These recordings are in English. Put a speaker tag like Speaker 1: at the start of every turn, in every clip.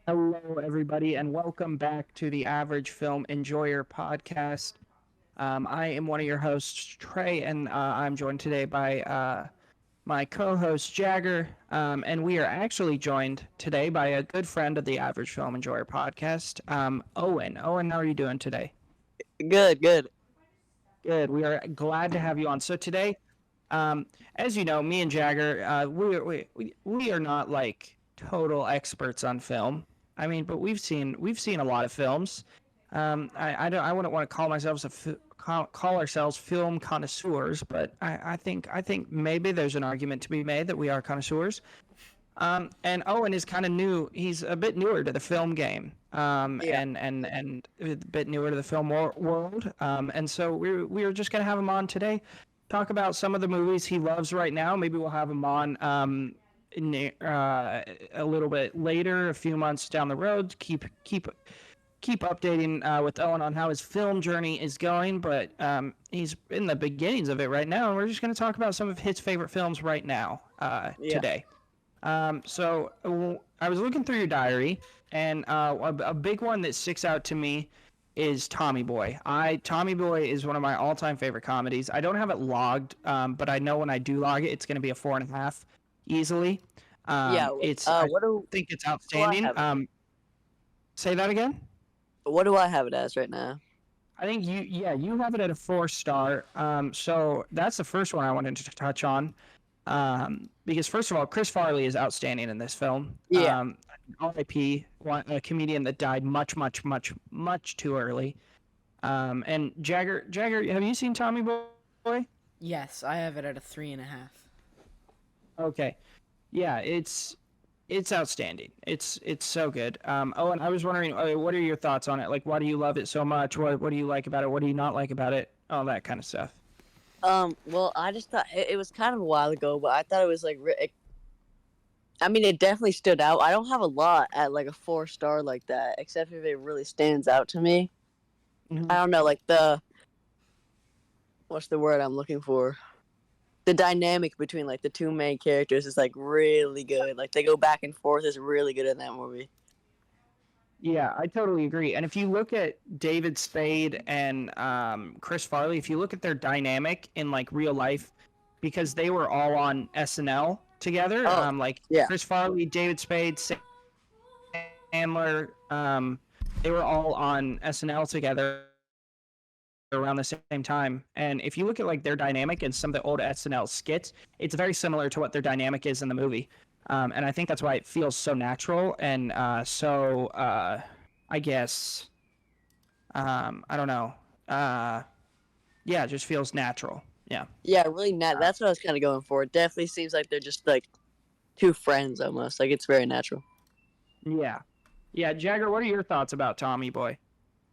Speaker 1: Hello, everybody, and welcome back to the Average Film Enjoyer podcast. I am one of your hosts, Trey, and I'm joined today by my co host, Jagger. And we are actually joined today by a good friend of the Average Film Enjoyer podcast, Owen. Owen, how are you doing today?
Speaker 2: Good, good.
Speaker 1: Good. We are glad to have you on. So, today, um, as you know, me and Jagger, we are not like total experts on film. I mean, but we've seen a lot of films. I wouldn't want to call myself call ourselves film connoisseurs, but I think maybe there's an argument to be made that we are connoisseurs. And Owen is kind of new. He's a bit newer to the film game,
Speaker 2: Yeah,
Speaker 1: and a bit newer to the film world. And so we're just gonna have him on today, talk about some of the movies he loves right now. Maybe we'll have him on a little bit later, a few months down the road. Keep updating with Owen on how his film journey is going. But he's in the beginnings of it right now, and we're just gonna talk about some of his favorite films right now
Speaker 2: yeah.
Speaker 1: today. I was looking through your diary, and a big one that sticks out to me is Tommy Boy. Tommy Boy is one of my all-time favorite comedies. I don't have it logged, but I know when I do log it, it's going to be a 4.5 easily.
Speaker 2: Yeah.
Speaker 1: I
Speaker 2: What do
Speaker 1: think it's
Speaker 2: I
Speaker 1: outstanding.
Speaker 2: have it?
Speaker 1: Say that again.
Speaker 2: What do I have it as right now?
Speaker 1: I think you have it at a 4 star. So that's the first one I wanted to touch on. Because first of all, Chris Farley is outstanding in this film.
Speaker 2: Yeah.
Speaker 1: R.I.P. A comedian that died much too early. And Jagger, have you seen Tommy Boy?
Speaker 3: Yes, I have it at a 3.5.
Speaker 1: Okay, yeah, it's outstanding. It's so good. Oh, and I was wondering, what are your thoughts on it? Like, why do you love it so much? What do you like about it? What do you not like about it? All that kind of stuff.
Speaker 2: Well, I just thought it was kind of a while ago, but I thought it was like. I mean, it definitely stood out. I don't have a lot at like a 4 star like that, except if it really stands out to me.
Speaker 1: Mhm.
Speaker 2: I don't know, like what's the word I'm looking for? The dynamic between like the two main characters is like really good. Like they go back and forth is really good in that movie.
Speaker 1: Yeah, I totally agree. And if you look at David Spade and Chris Farley, if you look at their dynamic in like real life, because they were all on SNL together,
Speaker 2: Oh,
Speaker 1: like
Speaker 2: yeah,
Speaker 1: Chris Farley, David Spade, Sandler, they were all on SNL together around the same time. And if you look at like their dynamic in some of the old SNL skits, it's very similar to what their dynamic is in the movie. And I think that's why it feels so natural and I guess, I don't know. Yeah, it just feels natural. Yeah.
Speaker 2: yeah, really not. That's what I was kind of going for. It definitely seems like they're just like two friends almost. Like it's very natural.
Speaker 1: Yeah. Yeah. Jagger, what are your thoughts about Tommy Boy?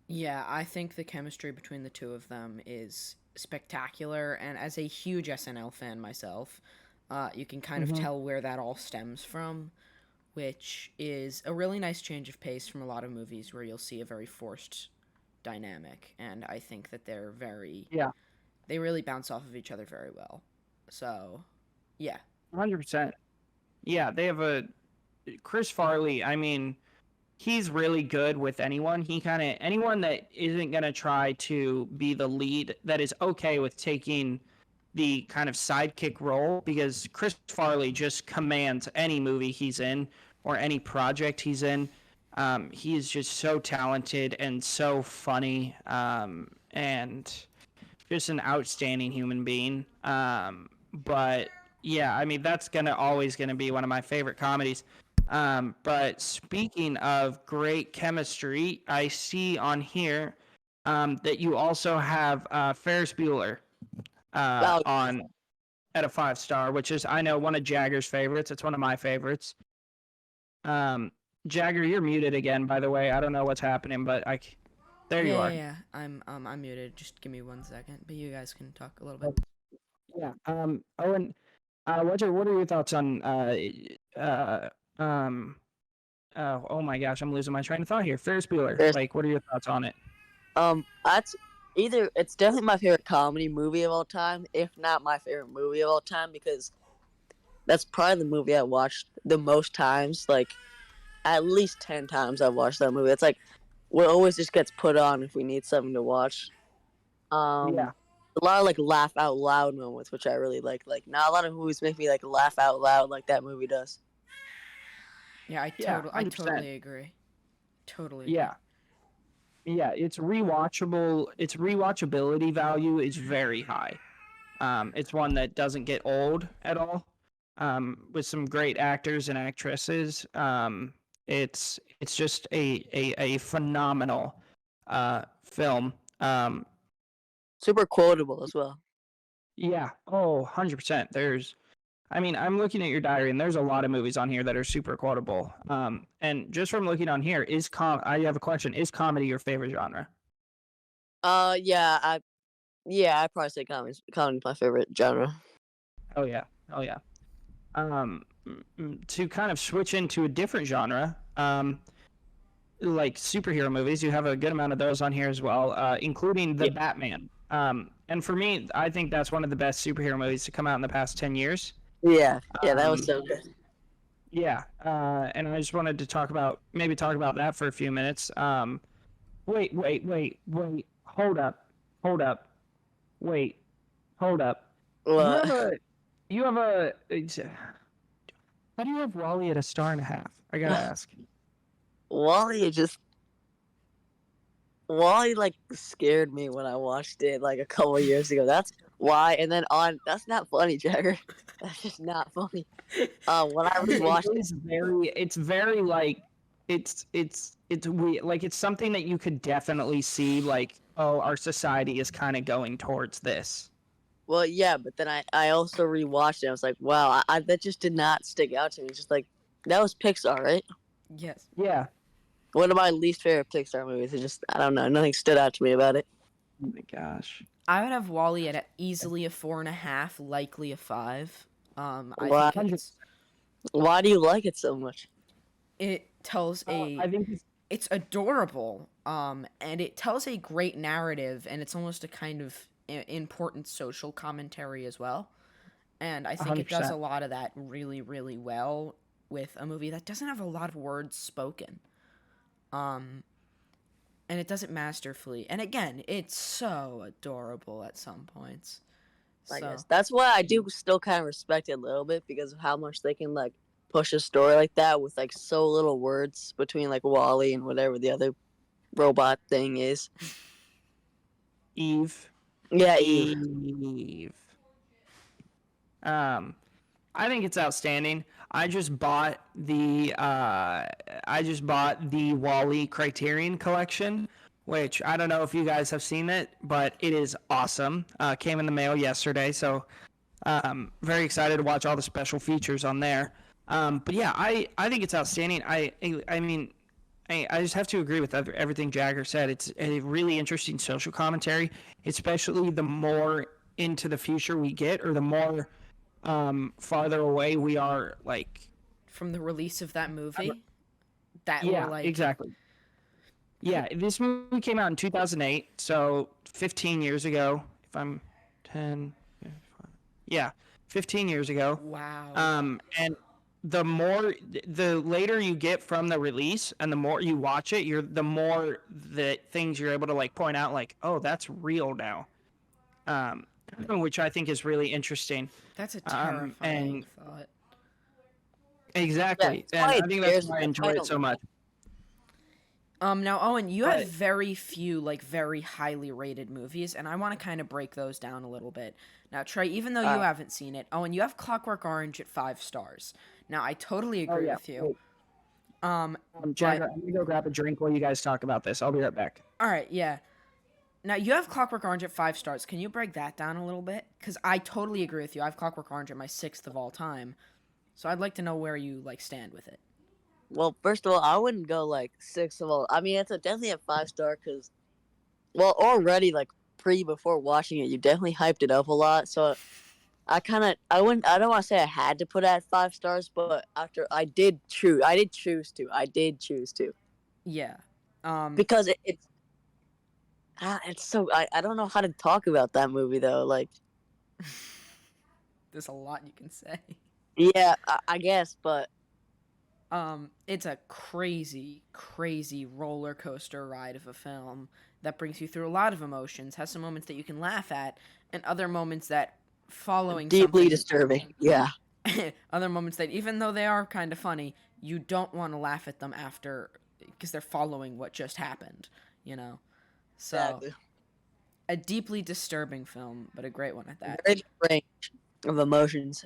Speaker 3: Yeah, I think the chemistry between the two of them is spectacular, and as a huge SNL fan myself, you can kind of
Speaker 1: Mm-hmm.
Speaker 3: tell where that all stems from, which is a really nice change of pace from a lot of movies where you'll see a very forced dynamic, and I think that
Speaker 1: Yeah.
Speaker 3: they really bounce off of each other very well. So, yeah.
Speaker 1: 100%. Yeah. They have Chris Farley. I mean, he's really good with anyone. Anyone that isn't going to try to be the lead, that is okay with taking the kind of sidekick role, because Chris Farley just commands any movie he's in or any project he's in. He is just so talented and so funny, and just an outstanding human being. But yeah, I mean that's gonna always gonna be one of my favorite comedies. But speaking of great chemistry, I see on here that you also have Ferris Bueller
Speaker 2: Oh,
Speaker 1: on at a 5 star, which is, I know, one of Jagger's favorites. It's one of my favorites. Um, Jagger, you're muted again, by the way. I don't know what's happening, but there you
Speaker 3: Yeah, yeah,
Speaker 1: are.
Speaker 3: yeah. I'm muted. Just give me 1 second, but you guys can talk a little bit.
Speaker 1: Oh, yeah. Owen, what are your thoughts on uh, um, oh my gosh, I'm losing my train of thought here. Ferris Bueller.
Speaker 2: there's
Speaker 1: Like, what are your thoughts on it?
Speaker 2: that's either it's definitely my favorite comedy movie of all time, if not my favorite movie of all time, because that's probably the movie I watched the most times. Like at least 10 times I've watched that movie. It's like what always just gets put on if we need something to watch.
Speaker 1: Yeah.
Speaker 2: A lot of like laugh out loud moments, which I really like. Like not a lot of movies make me like laugh out loud like that movie does.
Speaker 3: Yeah,
Speaker 1: Yeah,
Speaker 3: I
Speaker 1: 100%.
Speaker 3: totally agree. Totally agree.
Speaker 1: Yeah. Yeah, it's rewatchable. Its rewatchability value is very high. It's one that doesn't get old at all. With some great actors and actresses. It's just a phenomenal film.
Speaker 2: Super quotable as well.
Speaker 1: Yeah. Oh, 100%. I mean, I'm looking at your diary, and there's a lot of movies on here that are super quotable. And just from looking on here, I have a question. Is comedy your favorite genre?
Speaker 2: Yeah, I'd probably say comedy's my favorite genre.
Speaker 1: Oh yeah. Oh yeah. To kind of switch into a different genre, like superhero movies, you have a good amount of those on here as well, including the
Speaker 2: Yeah.
Speaker 1: Batman. And for me, I think that's one of the best superhero movies to come out in the past 10 years.
Speaker 2: Yeah, that was
Speaker 1: Um,
Speaker 2: so good.
Speaker 1: yeah, and I just wanted to talk about that for a few minutes. Wait. Hold up. Wait, hold up. You
Speaker 2: Well,
Speaker 1: have a, you have a. How do you have Wally at 1.5 stars? I gotta ask.
Speaker 2: Wally just Wally like scared me when I watched it like a couple years ago. That's why. And then on, that's not funny, Jagger. That's just not funny. When I rewatched it,
Speaker 1: It's very like, it's weird. Like it's something that you could definitely see. Like, oh, our society is kind of going towards this.
Speaker 2: well, yeah, but then I also rewatched it. I was like, wow, that just did not stick out to me. It's just like that was Pixar, right?
Speaker 3: Yes.
Speaker 1: Yeah.
Speaker 2: One of my least favorite Pixar movies. It just I don't know, nothing stood out to me about it.
Speaker 1: Oh my gosh.
Speaker 3: I would have Wally at easily a 4.5, likely a 5. I
Speaker 2: Why?
Speaker 3: think
Speaker 2: Why do you like it so much?
Speaker 3: it tells
Speaker 1: I think
Speaker 3: it's adorable. And it tells a great narrative, and it's almost a kind of important social commentary as well. And I think it does a
Speaker 1: 100%.
Speaker 3: lot of that really, really well with a movie that doesn't have a lot of words spoken. Um, and it does it masterfully. And again, it's so adorable at some points.
Speaker 2: I
Speaker 3: So,
Speaker 2: guess that's why I do still kind of respect it a little bit because of how much they can like push a story like that with like so little words between like Wally and whatever the other robot thing is.
Speaker 1: Eve.
Speaker 2: Yeah, Eve.
Speaker 1: Eve. Um, I think it's outstanding. I just bought the Wally Criterion collection, which I don't know if you guys have seen it, but it is awesome. Came in the mail yesterday, so very excited to watch all the special features on there. But yeah, I think it's outstanding. I mean, I just have to agree with everything Jagger said. It's a really interesting social commentary, especially the more into the future we get, or the more farther away we are. Like,
Speaker 3: from the release of that movie, that or
Speaker 1: yeah,
Speaker 3: like
Speaker 1: exactly. Yeah, this movie came out in 2008, so 15 years ago. If I'm 10, yeah, 15 years ago.
Speaker 3: wow.
Speaker 1: And the later you get from the release and the more you watch it, the more the things you're able to like point out, like, oh, that's real now. Um, which I think is really interesting.
Speaker 3: That's a
Speaker 1: And
Speaker 3: terrifying thought.
Speaker 2: Yeah,
Speaker 1: exactly,
Speaker 2: that's
Speaker 1: and
Speaker 2: why
Speaker 1: I
Speaker 2: it
Speaker 1: think that's
Speaker 2: scares
Speaker 1: why I
Speaker 2: me.
Speaker 1: enjoy it so much.
Speaker 3: Now, Owen, you have
Speaker 1: But
Speaker 3: very few, like, very highly rated movies, and I want to kind of break those down a little bit. Now, Trey, even though you
Speaker 1: uh,
Speaker 3: haven't seen it, Owen, you have Clockwork Orange at 5 stars. Now, I totally
Speaker 1: oh
Speaker 3: agree
Speaker 1: yeah,
Speaker 3: with you.
Speaker 1: wait,
Speaker 3: But,
Speaker 1: Jagger, I'm gonna go grab a drink while you guys talk about this. I'll be right back.
Speaker 3: alright, yeah. Now, you have Clockwork Orange at 5 stars. Can you break that down a little bit? Because I totally agree with you. I have Clockwork Orange at my 6th of all time. So I'd like to know where you, like, stand with it.
Speaker 2: Well, first of all, I wouldn't go like six of all. I mean, it's definitely a 5 star because, well, already like before watching it, you definitely hyped it up a lot. So I don't want to say I had to put it at 5 stars, but after I did choose to
Speaker 3: Yeah.
Speaker 2: because it's so I don't know how to talk about that movie though. Like,
Speaker 3: There's a lot you can say.
Speaker 2: yeah, I guess, but
Speaker 3: It's a crazy, crazy roller coaster ride of a film that brings you through a lot of emotions, has some moments that you can laugh at, and other moments that following
Speaker 2: Deeply
Speaker 3: something
Speaker 2: disturbing. Yeah.
Speaker 3: other moments that even though they are kind of funny, you don't want to laugh at them after because they're following what just happened, you know. So,
Speaker 2: Exactly.
Speaker 3: a deeply disturbing film, but a great one at that.
Speaker 2: Very good range of emotions.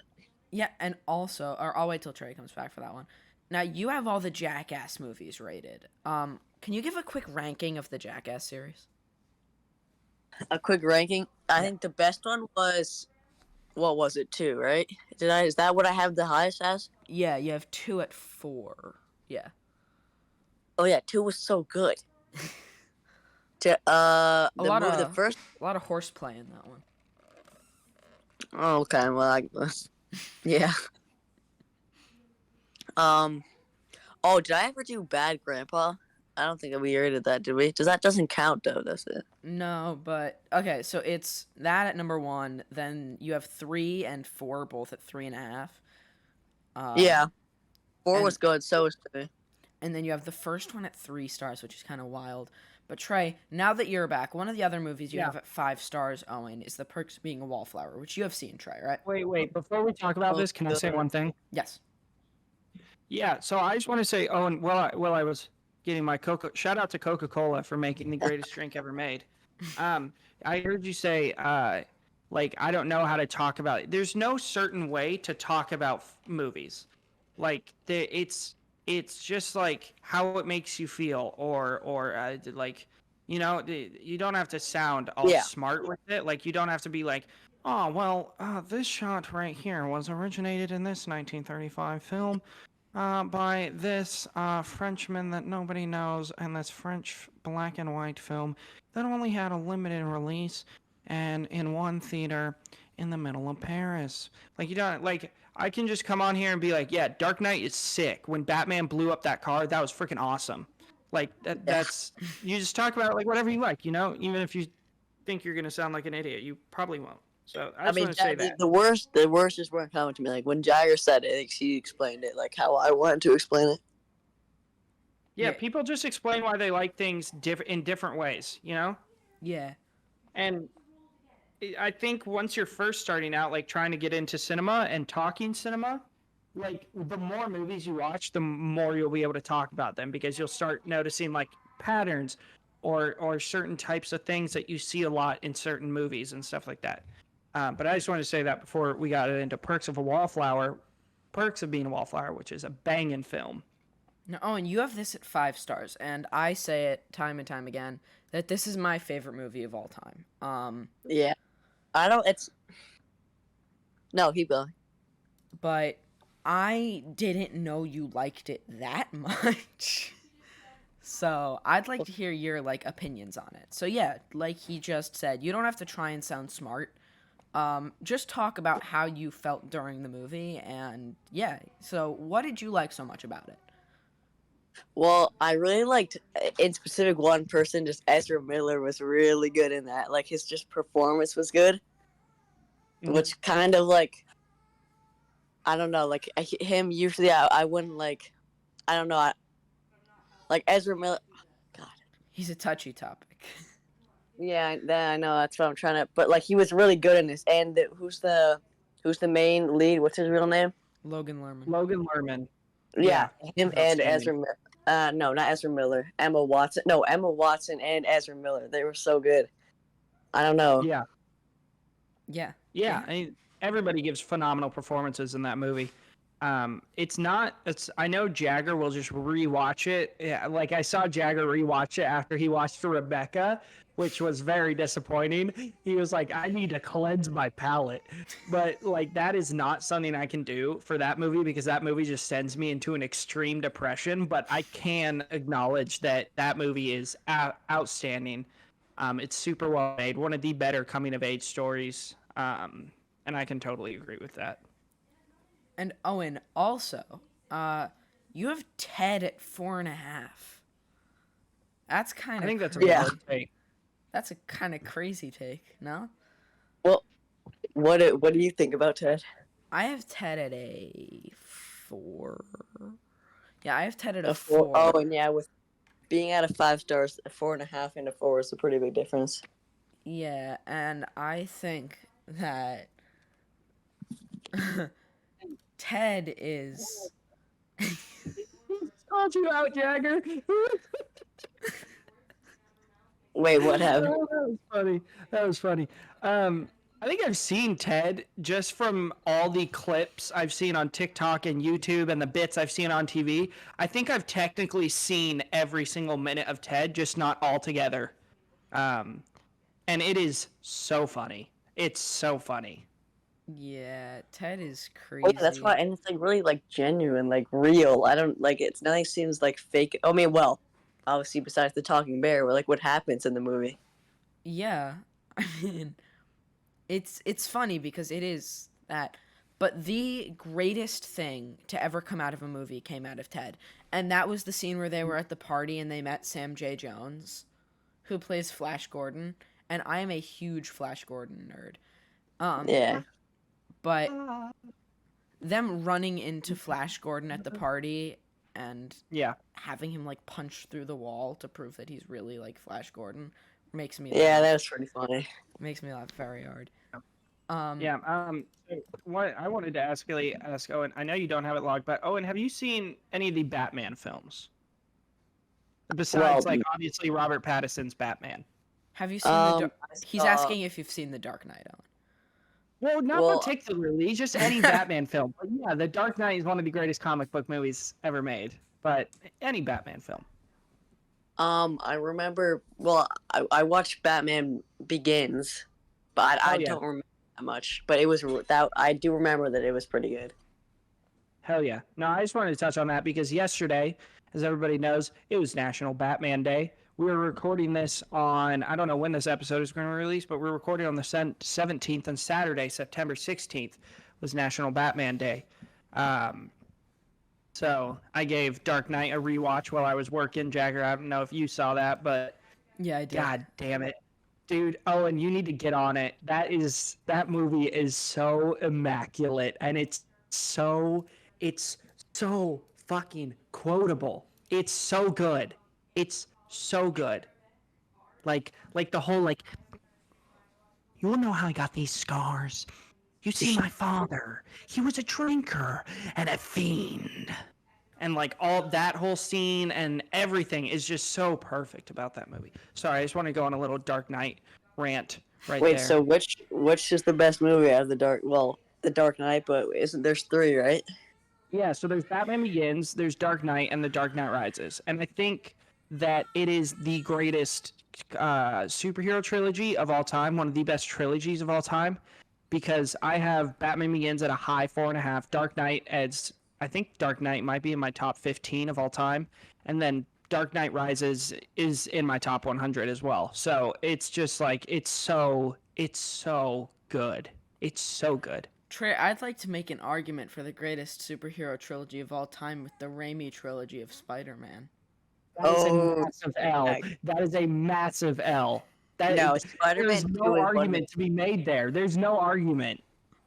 Speaker 3: Yeah, and also, or I'll wait till Trey comes back for that one. Now you have all the Jackass movies rated. Can you give a quick ranking of the Jackass series?
Speaker 2: A quick ranking. I
Speaker 3: Yeah.
Speaker 2: think the best one was, what was it, 2, right? Is that what I have the highest as?
Speaker 3: Yeah, you have 2 at 4. Yeah.
Speaker 2: Oh yeah, 2 was so good.
Speaker 3: A
Speaker 2: The
Speaker 3: lot
Speaker 2: movie, the
Speaker 3: of
Speaker 2: first.
Speaker 3: a lot of horseplay in that one.
Speaker 2: Oh, okay, well, yeah. Um. Oh, did I ever do Bad Grandpa? I don't think we rated that, did we? Does that doesn't count though? Does it?
Speaker 3: No, but okay, so it's that at number 1. Then you have 3 and 4 both at 3.5.
Speaker 2: Yeah, 4
Speaker 3: And
Speaker 2: was good. So was 3.
Speaker 3: and then you have the first one at 3 stars, which is kind of wild. But Trey, now that you're back, one of the other movies you
Speaker 1: Yeah.
Speaker 3: have at 5 stars, Owen, is The Perks of Being a Wallflower, which you have seen, Trey, right?
Speaker 1: Wait. Before we talk about this, can I say one thing?
Speaker 3: Yes.
Speaker 1: Yeah. So I just want to say, Owen, while I was getting my shout out to Coca-Cola for making the greatest drink ever made. I heard you say, like, I don't know how to talk about it. There's no certain way to talk about movies. Like, it's just like how it makes you feel, or like, you don't have to sound all
Speaker 2: Yeah.
Speaker 1: smart with it. Like, you don't have to be like, oh well, this shot right here was originated in this 1935 film. By this Frenchman that nobody knows, and this French black and white film that only had a limited release and in one theater in the middle of Paris. Like, you don't, like, I can just come on here and be like, yeah, Dark Knight is sick. When Batman blew up that car, that was freaking awesome. Like, that's, you just talk about like whatever you like, even if you think you're going to sound like an idiot, you probably won't. So I just want to say that.
Speaker 2: The worst just weren't coming to me. Like when Jagger said it, like, she explained it like how I wanted to explain it.
Speaker 1: Yeah,
Speaker 3: Yeah.
Speaker 1: people just explain why they like things in different ways,
Speaker 3: Yeah.
Speaker 1: And I think once you're first starting out, like trying to get into cinema and talking cinema, like the more movies you watch, the more you'll be able to talk about them because you'll start noticing like patterns or certain types of things that you see a lot in certain movies and stuff like that. But I just wanted to say that before we got into Perks of Being a Wallflower, which is a banging film.
Speaker 3: Now, Owen, you have this at 5 stars, and I say it time and time again that this is my favorite movie of all time.
Speaker 2: Yeah. I don't. It's. No, keep going.
Speaker 3: But I didn't know you liked it that much. So I'd like to hear your opinions on it. So yeah, like he just said, you don't have to try and sound smart. Just talk about how you felt during the movie, and yeah. So what did you like so much about it?
Speaker 2: Well, I really liked, in specific, one person. Just Ezra Miller was really good in that. Like his just performance was good, which kind of I don't know, like him. Usually, I wouldn't like. I don't know. Like Ezra Miller. God.
Speaker 3: He's a touchy topic.
Speaker 2: Yeah, I know. That's what I'm trying to. But like, he was really good in this. And who's the main lead? What's his real name?
Speaker 3: Logan Lerman.
Speaker 1: Logan Lerman.
Speaker 2: Yeah, him and
Speaker 1: outstanding.
Speaker 2: Ezra Miller. No, not Ezra Miller. Emma Watson. No, Emma Watson and Ezra Miller. They were so good. I don't know.
Speaker 1: Yeah.
Speaker 3: Yeah.
Speaker 1: Yeah. I mean, everybody gives phenomenal performances in that movie. I know Jagger will just rewatch it. Yeah, like I saw Jagger rewatch it after he watched Rebecca, which was very disappointing. He was like, I need to cleanse my palate. But like that is not something I can do for that movie because that movie just sends me into an extreme depression. But I can acknowledge that movie is outstanding. It's super well made, one of the better coming of age stories. And I can totally agree with that.
Speaker 3: And Owen, also, you have Ted at 4.5. That's kind of.
Speaker 1: I think that's a
Speaker 2: Yeah.
Speaker 1: valid take.
Speaker 3: That's a kind of crazy take, no?
Speaker 2: Well, what do you think about Ted?
Speaker 3: I have Ted at a 4. Yeah, I have Ted at
Speaker 2: A
Speaker 3: a
Speaker 2: four.
Speaker 3: 4.
Speaker 2: Oh, and yeah, with being out of 5 stars, a 4.5 and a 4 is a pretty big difference.
Speaker 3: Yeah, and I think that Ted is.
Speaker 1: Called you out, Jagger.
Speaker 2: Wait, what happened?
Speaker 1: Oh, that was funny. That was funny. I think I've seen Ted just from all the clips I've seen on TikTok and YouTube and the bits I've seen on TV. I think I've technically seen every single minute of Ted, just not all together. And it is so funny. It's so funny.
Speaker 3: Yeah, Ted is
Speaker 2: Oh,
Speaker 3: crazy.
Speaker 2: yeah, that's why, and it's like really like genuine, like real. I don't like it's nothing seems like fake. I mean, well, obviously besides the talking bear, where like what happens in the movie.
Speaker 3: Yeah, I mean, it's funny because it is that, but the greatest thing to ever come out of a movie came out of Ted, and that was the scene where they were at the party and they met Sam J. Jones, who plays Flash Gordon, and I am a huge Flash Gordon nerd.
Speaker 2: Yeah,
Speaker 3: But them running into Flash Gordon at the party and
Speaker 1: Yeah.
Speaker 3: having him like punch through the wall to prove that he's really like Flash Gordon makes me
Speaker 2: yeah,
Speaker 3: laugh.
Speaker 2: that was pretty funny.
Speaker 3: Makes me laugh very hard.
Speaker 1: Yeah. So what I wanted to ask Owen, I know you don't have it logged, but Owen, have you seen any of the Batman films? Besides,
Speaker 2: Well,
Speaker 1: like, obviously Robert Pattinson's Batman.
Speaker 3: Have you seen the?
Speaker 2: I
Speaker 3: He's
Speaker 2: saw-
Speaker 3: asking if you've seen The Dark Knight. Owen.
Speaker 1: Well, not
Speaker 2: Well-
Speaker 1: particularly, just any Batman film. But yeah, The Dark Knight is one of the greatest comic book movies ever made. But any Batman film.
Speaker 2: I remember. Well, I watched Batman Begins, but I
Speaker 1: Oh, yeah.
Speaker 2: don't remember that much. But it was that I do remember that it was pretty good.
Speaker 1: Hell yeah. No, I just wanted to touch on that because yesterday, as everybody knows, it was National Batman Day. We were recording this on, I don't know when this episode is going to release, but we're recording on the 17th, and Saturday, September 16th, was National Batman Day. So I gave Dark Knight a rewatch while I was working. Jagger, I don't know if you saw that, but
Speaker 3: Yeah, I did.
Speaker 1: God damn it. Dude, Owen, you need to get on it. That movie is so immaculate, and it's so fucking quotable. It's so good. It's so good. Like the whole, like, you wanna know how I got these scars? You see, my father, he was a drinker and a fiend. And like all that whole scene and everything is just so perfect about that movie. Sorry, I just want to go on a little Dark Knight rant right
Speaker 2: Wait,
Speaker 1: there.
Speaker 2: so which is the best movie out of the Dark? Well, the Dark Knight, but isn't there's 3, right?
Speaker 1: Yeah, so there's Batman Begins, there's Dark Knight, and The Dark Knight Rises. And I think that it is the greatest superhero trilogy of all time, one of the best trilogies of all time, because I have Batman Begins at a high 4.5, Dark Knight as, I think Dark Knight might be in my top 15 of all time, and then Dark Knight Rises is in my top 100 as well. So it's just like, it's so good. It's so good.
Speaker 3: Trey, I'd like to make an argument for the greatest superhero trilogy of all time with the Raimi trilogy of Spider-Man.
Speaker 1: That is a
Speaker 2: Oh,
Speaker 1: massive L. That is a massive L.
Speaker 2: No, Spider-Man
Speaker 1: There's
Speaker 2: 2
Speaker 1: no
Speaker 2: is one
Speaker 1: argument to be made there. There's no argument.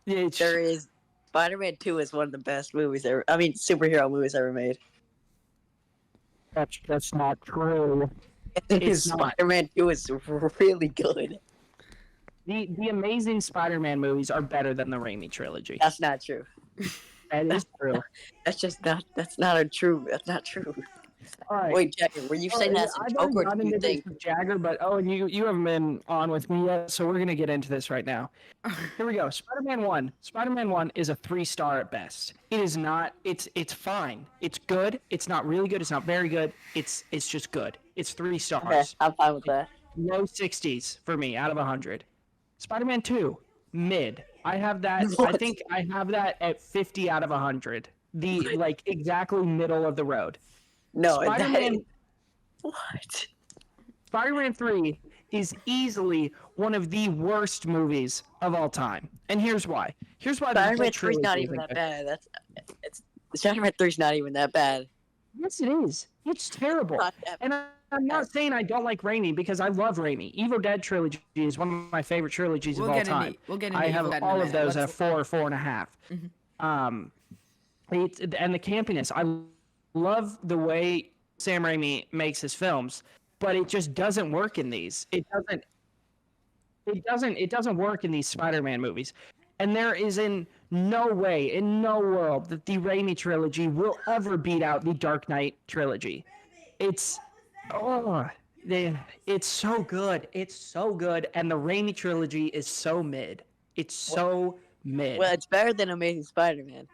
Speaker 2: There is. Spider-Man 2 is one of the best movies ever. I mean, superhero movies ever made.
Speaker 1: That's not true. It's not.
Speaker 2: Spider-Man 2 is really good.
Speaker 1: The Amazing Spider-Man movies are better than the Raimi trilogy.
Speaker 2: That's not true.
Speaker 1: That is true.
Speaker 2: That's not true. That's not true.
Speaker 1: All right.
Speaker 2: Wait, Jagger, were you saying that's a
Speaker 1: I've
Speaker 2: joke,
Speaker 1: already
Speaker 2: or
Speaker 1: gotten
Speaker 2: do you
Speaker 1: into this
Speaker 2: think?
Speaker 1: with Jagger, but you haven't been on with me yet, so we're gonna get into this right now. Here we go. Spider-Man 1. Spider-Man 1 is a 3-star at best. It is not. It's fine. It's good. It's not really good. It's not very good. It's just good. It's 3 stars.
Speaker 2: Okay, I'm fine with that.
Speaker 1: Low 60s for me out of 100. Spider-Man 2, mid. I have that. I
Speaker 2: What?
Speaker 1: think I have that at 50 out of 100. The like exactly middle of the road.
Speaker 2: No,
Speaker 1: Spider-Man,
Speaker 2: what?
Speaker 1: Spider-Man 3 is easily one of the worst movies of all time, and here's why. Here's why. the whole
Speaker 2: Spider-Man 3 is not
Speaker 1: trilogy
Speaker 2: even
Speaker 1: isn't
Speaker 2: that
Speaker 1: good.
Speaker 2: bad. It's Spider-Man 3 is not even that bad.
Speaker 1: Yes, it is. It's terrible.
Speaker 2: Not that
Speaker 1: And I'm not saying I don't like Raimi because I love Raimi. Evil Dead trilogy is one of my favorite trilogies of all time.
Speaker 3: We'll get into
Speaker 1: I have
Speaker 3: Evil Dead in a
Speaker 1: all of
Speaker 3: minute.
Speaker 1: those at a
Speaker 3: Let's-
Speaker 1: 4 or 4.5. And the campiness. I love the way Sam Raimi makes his films, but it just doesn't work in these. It doesn't work in these Spider-Man movies. And there is in no way, in no world, that the Raimi trilogy will ever beat out the Dark Knight trilogy. It's it's so good. It's so good, and the Raimi trilogy is so mid. It's so mid.
Speaker 2: Well, it's better than Amazing Spider-Man.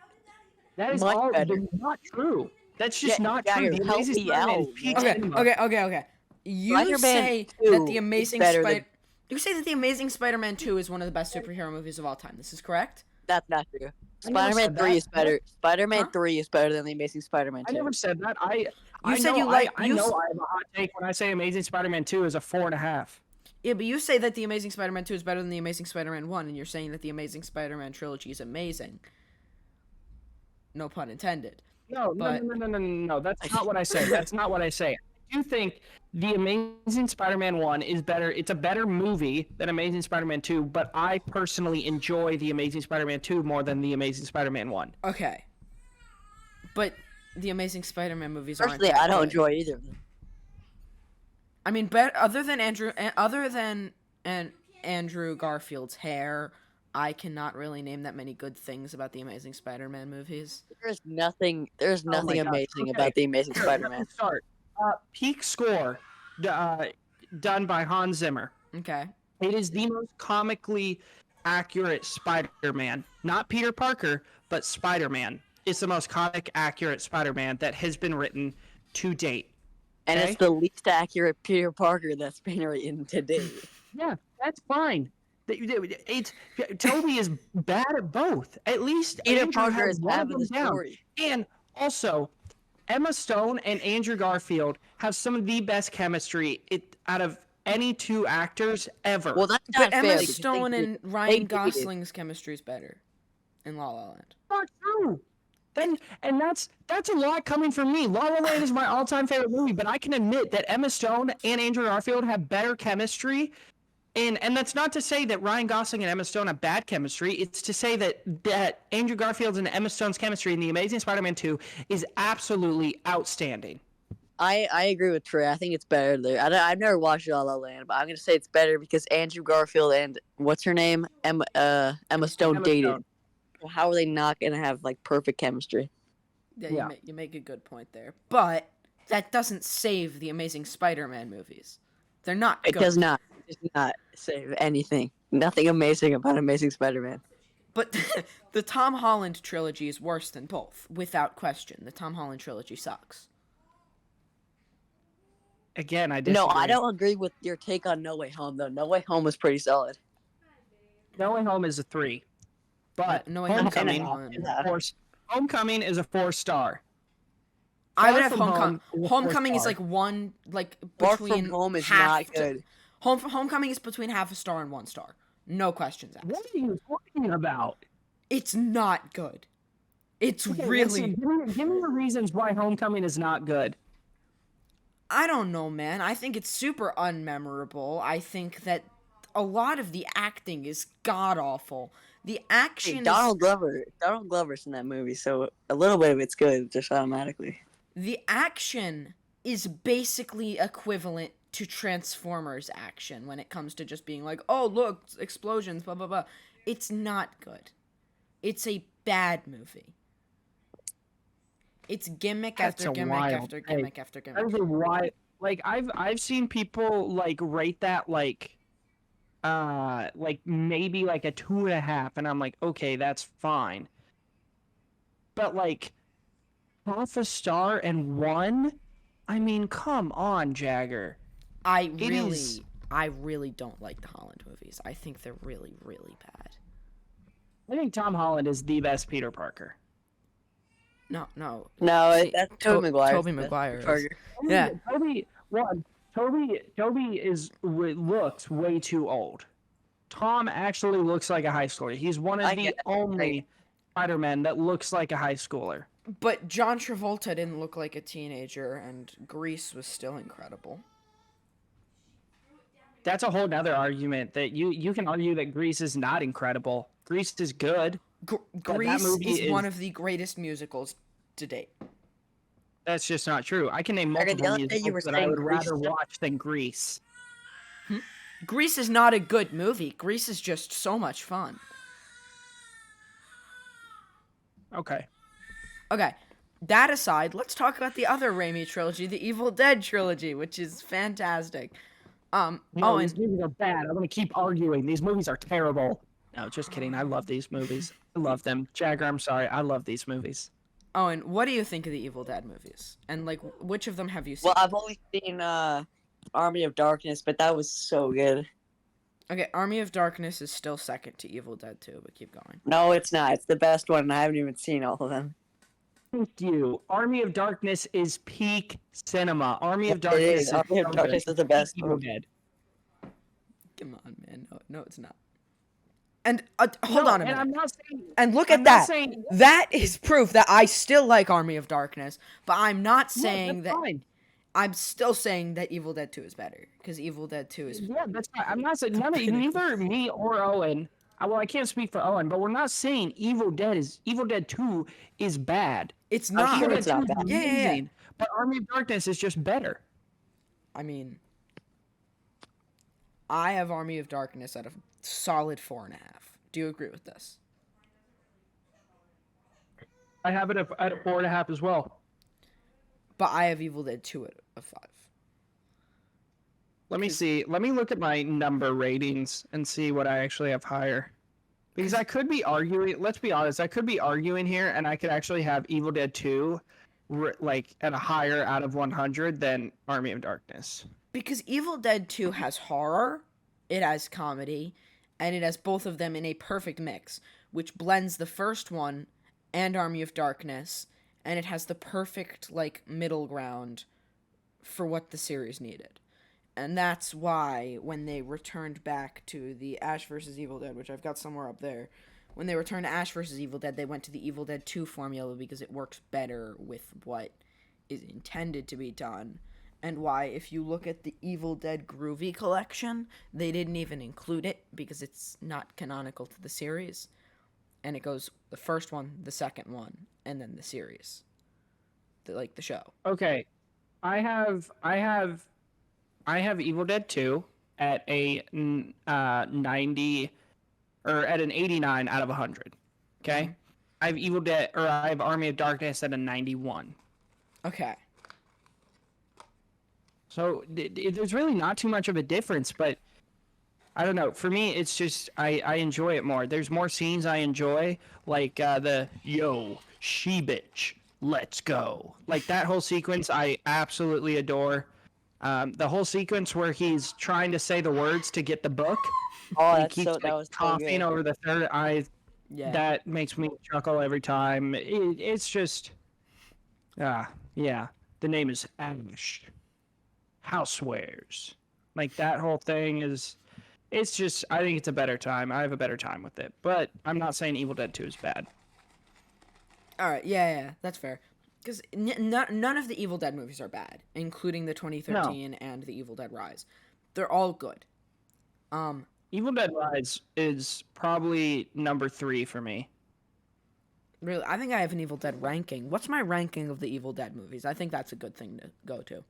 Speaker 1: That is
Speaker 2: much
Speaker 1: all
Speaker 2: better.
Speaker 1: not true. That's just not true.
Speaker 2: Jagger,
Speaker 1: The
Speaker 2: help
Speaker 1: Amazing
Speaker 2: me
Speaker 1: Spider-Man is
Speaker 2: out,
Speaker 1: peak
Speaker 2: man.
Speaker 1: cinema.
Speaker 3: Okay. You
Speaker 2: Spider-Man
Speaker 3: say
Speaker 2: 2
Speaker 3: that the
Speaker 2: is
Speaker 3: Amazing
Speaker 2: better than-
Speaker 3: Spider. You say that the Amazing Spider-Man 2 is one of the best superhero movies of all time. This is correct?
Speaker 2: That's not true.
Speaker 1: I never
Speaker 2: Spider-Man
Speaker 1: said
Speaker 2: 3
Speaker 1: that.
Speaker 2: is better. Spider-Man
Speaker 3: Huh?
Speaker 2: 3 is better than the Amazing Spider-Man 2.
Speaker 1: I never said that.
Speaker 3: You said you like-
Speaker 1: I
Speaker 3: you
Speaker 1: know
Speaker 3: s-
Speaker 1: I have a hot take when I say Amazing Spider-Man 2 is a 4.5.
Speaker 3: Yeah, but you say that the Amazing Spider-Man 2 is better than the Amazing Spider-Man 1, and you're saying that the Amazing Spider-Man trilogy is amazing. No pun intended.
Speaker 1: No. That's not what I say. That's not what I say. I do think the Amazing Spider-Man 1 is better. It's a better movie than Amazing Spider-Man 2, but I personally enjoy the Amazing Spider-Man 2 more than the Amazing Spider-Man 1.
Speaker 3: Okay. But the Amazing Spider-Man movies aren't
Speaker 2: Personally,
Speaker 3: that
Speaker 2: I don't
Speaker 3: good.
Speaker 2: enjoy either of them.
Speaker 3: I mean, other than Andrew Garfield's hair, I cannot really name that many good things about the Amazing Spider-Man movies.
Speaker 2: There's nothing
Speaker 1: Oh my
Speaker 2: amazing
Speaker 1: gosh, okay.
Speaker 2: about the Amazing
Speaker 1: Sure, let
Speaker 2: Spider-Man.
Speaker 1: me start. Peak score done by Hans Zimmer.
Speaker 3: Okay.
Speaker 1: It is the most comically accurate Spider-Man. Not Peter Parker, but Spider-Man. It's the most comic accurate Spider-Man that has been written to date.
Speaker 2: And
Speaker 1: Okay.
Speaker 2: it's the least accurate Peter Parker that's been written today.
Speaker 1: Yeah, that's fine. Toby is bad at both. At least
Speaker 2: Peter
Speaker 1: Andrew
Speaker 2: Parker
Speaker 1: has
Speaker 2: is
Speaker 1: one
Speaker 2: half
Speaker 1: of
Speaker 2: of
Speaker 1: them
Speaker 2: the
Speaker 1: down.
Speaker 2: story.
Speaker 1: And also, Emma Stone and Andrew Garfield have some of the best chemistry out of any two actors ever.
Speaker 2: Well, that's not
Speaker 3: But
Speaker 2: fair.
Speaker 3: Emma
Speaker 2: because
Speaker 3: Stone
Speaker 2: they
Speaker 3: and
Speaker 2: dated.
Speaker 3: Ryan Gosling's chemistry is better in La La Land.
Speaker 1: Not true. And that's a lot coming from me. La La Land is my all-time favorite movie, but I can admit that Emma Stone and Andrew Garfield have better chemistry. And that's not to say that Ryan Gosling and Emma Stone have bad chemistry. It's to say that Andrew Garfield's and Emma Stone's chemistry in The Amazing Spider-Man 2 is absolutely outstanding.
Speaker 2: I agree with Trey. I think it's better there. I've never watched La La Land, but I'm gonna say it's better because Andrew Garfield and what's her name, Emma Stone
Speaker 1: Emma
Speaker 2: dated.
Speaker 1: Stone.
Speaker 2: Well, how are they not gonna have like perfect chemistry?
Speaker 3: Yeah,
Speaker 1: Yeah.
Speaker 3: you make a good point there. But that doesn't save the Amazing Spider-Man movies. They're not
Speaker 2: It
Speaker 3: good.
Speaker 2: does not. It does not save anything. Nothing amazing about Amazing Spider-Man.
Speaker 3: But the Tom Holland trilogy is worse than both, without question. The Tom Holland trilogy sucks.
Speaker 1: Again, I disagree.
Speaker 2: No, I don't agree with your take on No Way Home though. No Way Home was pretty solid.
Speaker 1: No Way Home is a 3. But
Speaker 3: No Way Home's
Speaker 1: Homecoming
Speaker 3: a one.
Speaker 1: is a 4. Homecoming is a 4-star.
Speaker 3: I would
Speaker 1: Far
Speaker 3: have
Speaker 1: From
Speaker 3: Homecoming.
Speaker 1: Home is a
Speaker 3: Homecoming is
Speaker 1: 4-star.
Speaker 3: like one, like
Speaker 2: Far
Speaker 3: between
Speaker 2: From Home is
Speaker 3: half
Speaker 2: not
Speaker 3: to-
Speaker 2: good.
Speaker 3: Homecoming is between half a star and 1 star. No questions asked.
Speaker 1: What are you talking about?
Speaker 3: It's not good. It's
Speaker 1: Okay,
Speaker 3: really.
Speaker 1: listen, give me the reasons why Homecoming is not good.
Speaker 3: I don't know, man. I think it's super unmemorable. I think that a lot of the acting is god awful. The action
Speaker 2: Hey,
Speaker 3: is,
Speaker 2: Donald Glover's in that movie, so a little bit of it's good just automatically.
Speaker 3: the action is basically equivalent to Transformers action when it comes to just being like, "Oh, look, explosions, blah blah blah." It's not good. It's a bad movie. It's gimmick
Speaker 1: That's
Speaker 3: after
Speaker 1: a
Speaker 3: gimmick
Speaker 1: wild
Speaker 3: after
Speaker 1: take.
Speaker 3: gimmick after
Speaker 1: That
Speaker 3: gimmick.
Speaker 1: is a why. Like I've seen people like rate that like maybe like a 2.5, and I'm like, okay, that's fine. But like half a star and 1, I mean, come on, Jagger.
Speaker 3: I
Speaker 1: It is-
Speaker 3: really don't like the Holland movies. I think they're really, really bad.
Speaker 1: I think Tom Holland is the best Peter Parker.
Speaker 3: No.
Speaker 2: No,
Speaker 3: See,
Speaker 2: that's Tobey Maguire.
Speaker 3: Tobey Maguire is- Yeah.
Speaker 1: Toby looks way too old. Tom actually looks like a high schooler. He's one of
Speaker 2: I
Speaker 1: the
Speaker 2: get it.
Speaker 1: only Spider-Men that looks like a high schooler.
Speaker 3: But John Travolta didn't look like a teenager, and Grease was still incredible.
Speaker 1: That's a whole nother argument that you can argue that Grease is not incredible. Grease is good.
Speaker 3: Grease
Speaker 1: movie
Speaker 3: is one
Speaker 1: is-
Speaker 3: of the greatest musicals to date.
Speaker 1: That's just not true. I can name
Speaker 2: Jagger, the
Speaker 1: multiple
Speaker 2: other day you were
Speaker 1: musicals that I
Speaker 2: saying
Speaker 1: would
Speaker 2: Grease.
Speaker 1: rather watch than Grease.
Speaker 3: Grease is not a good movie. Grease is just so much fun.
Speaker 1: Okay.
Speaker 3: Okay, that aside, let's talk about the other Raimi trilogy, the Evil Dead trilogy, which is fantastic.
Speaker 1: No,
Speaker 3: Oh,
Speaker 1: these
Speaker 3: and
Speaker 1: movies are bad. I'm gonna keep arguing. These movies are terrible. No, just kidding. I love these movies. I love them. Jagger, I'm sorry. I love these movies.
Speaker 3: what do you think of the Evil Dead movies? And like, which of them have you seen?
Speaker 2: Well, I've only seen Army of Darkness, but that was so good.
Speaker 3: Okay, Army of Darkness is still second to Evil Dead 2, but keep going.
Speaker 2: No, it's not. It's the best one, and I haven't even seen all of them.
Speaker 1: Thank you. Army of Darkness is peak cinema. Army of
Speaker 2: It
Speaker 1: Darkness
Speaker 2: is. Army of
Speaker 1: so
Speaker 2: Darkness
Speaker 1: good.
Speaker 2: is the best
Speaker 1: Evil
Speaker 2: one.
Speaker 1: Dead.
Speaker 3: Come on, man. No, it's not. And hold
Speaker 1: No,
Speaker 3: on a
Speaker 1: and
Speaker 3: minute.
Speaker 1: I'm not saying.
Speaker 3: And look
Speaker 1: I'm
Speaker 3: at
Speaker 1: not
Speaker 3: that.
Speaker 1: saying.
Speaker 3: That is proof that I still like Army of Darkness, but I'm not
Speaker 1: Yeah,
Speaker 3: saying
Speaker 1: that's
Speaker 3: that.
Speaker 1: fine.
Speaker 3: I'm still saying that Evil Dead 2 is better because Evil Dead 2 is.
Speaker 1: Yeah, that's fine. I'm not saying neither me or Owen. Well, I can't speak for Owen, but we're not saying Evil Dead 2 is bad.
Speaker 3: It's
Speaker 2: I'm
Speaker 3: not.
Speaker 2: sure
Speaker 1: Evil
Speaker 2: it's
Speaker 1: Dead 2
Speaker 2: not
Speaker 1: is
Speaker 2: bad.
Speaker 3: Yeah, yeah, yeah.
Speaker 1: amazing, but Army of Darkness is just better.
Speaker 3: I mean, I have Army of Darkness at a solid 4.5. Do you agree with this?
Speaker 1: I have it at a 4.5 as well.
Speaker 3: But I have Evil Dead 2 at a 5.
Speaker 1: Let me see. Let me look at my number ratings and see what I actually have higher. Because I could be arguing. Let's be honest. I could be arguing here, and I could actually have Evil Dead 2, like at a higher out of 100 than Army of Darkness.
Speaker 3: Because Evil Dead 2 has horror, it has comedy, and it has both of them in a perfect mix, which blends the first one and Army of Darkness, and it has the perfect, like, middle ground for what the series needed. And that's why, when they returned back to the Ash vs. Evil Dead, which I've got somewhere up there, when they returned to Ash vs. Evil Dead, they went to the Evil Dead 2 formula because it works better with what is intended to be done. And why, if you look at the Evil Dead Groovy collection, they didn't even include it because it's not canonical to the series. And it goes the first one, the second one, and then the series. The show.
Speaker 1: Okay, I have Evil Dead 2 at a 90 or at an 89 out of 100. Okay, I have Army of Darkness at a 91.
Speaker 3: Okay.
Speaker 1: So there's really not too much of a difference, but I don't know. For me, it's just I enjoy it more. There's more scenes I enjoy, like the yo she bitch, let's go. Like that whole sequence, I absolutely adore. The whole sequence where he's trying to say the words to get the book.
Speaker 2: Oh,
Speaker 1: He
Speaker 2: that
Speaker 1: keeps
Speaker 2: was so
Speaker 1: coughing
Speaker 2: good.
Speaker 1: over the third eye.
Speaker 3: Yeah.
Speaker 1: That makes me chuckle every time. It's just, yeah. The name is Ash. Housewares. Like that whole thing is, it's just. I think it's a better time. I have a better time with it. But I'm not saying Evil Dead 2 is bad.
Speaker 3: All right. Yeah, that's fair. Because none of the Evil Dead movies are bad, including the 2013 and the Evil Dead Rise. They're all good.
Speaker 1: Evil Dead Rise is probably number 3 for me.
Speaker 3: Really, I think I have an Evil Dead ranking. What's my ranking of the Evil Dead movies? I think that's a good thing to go to.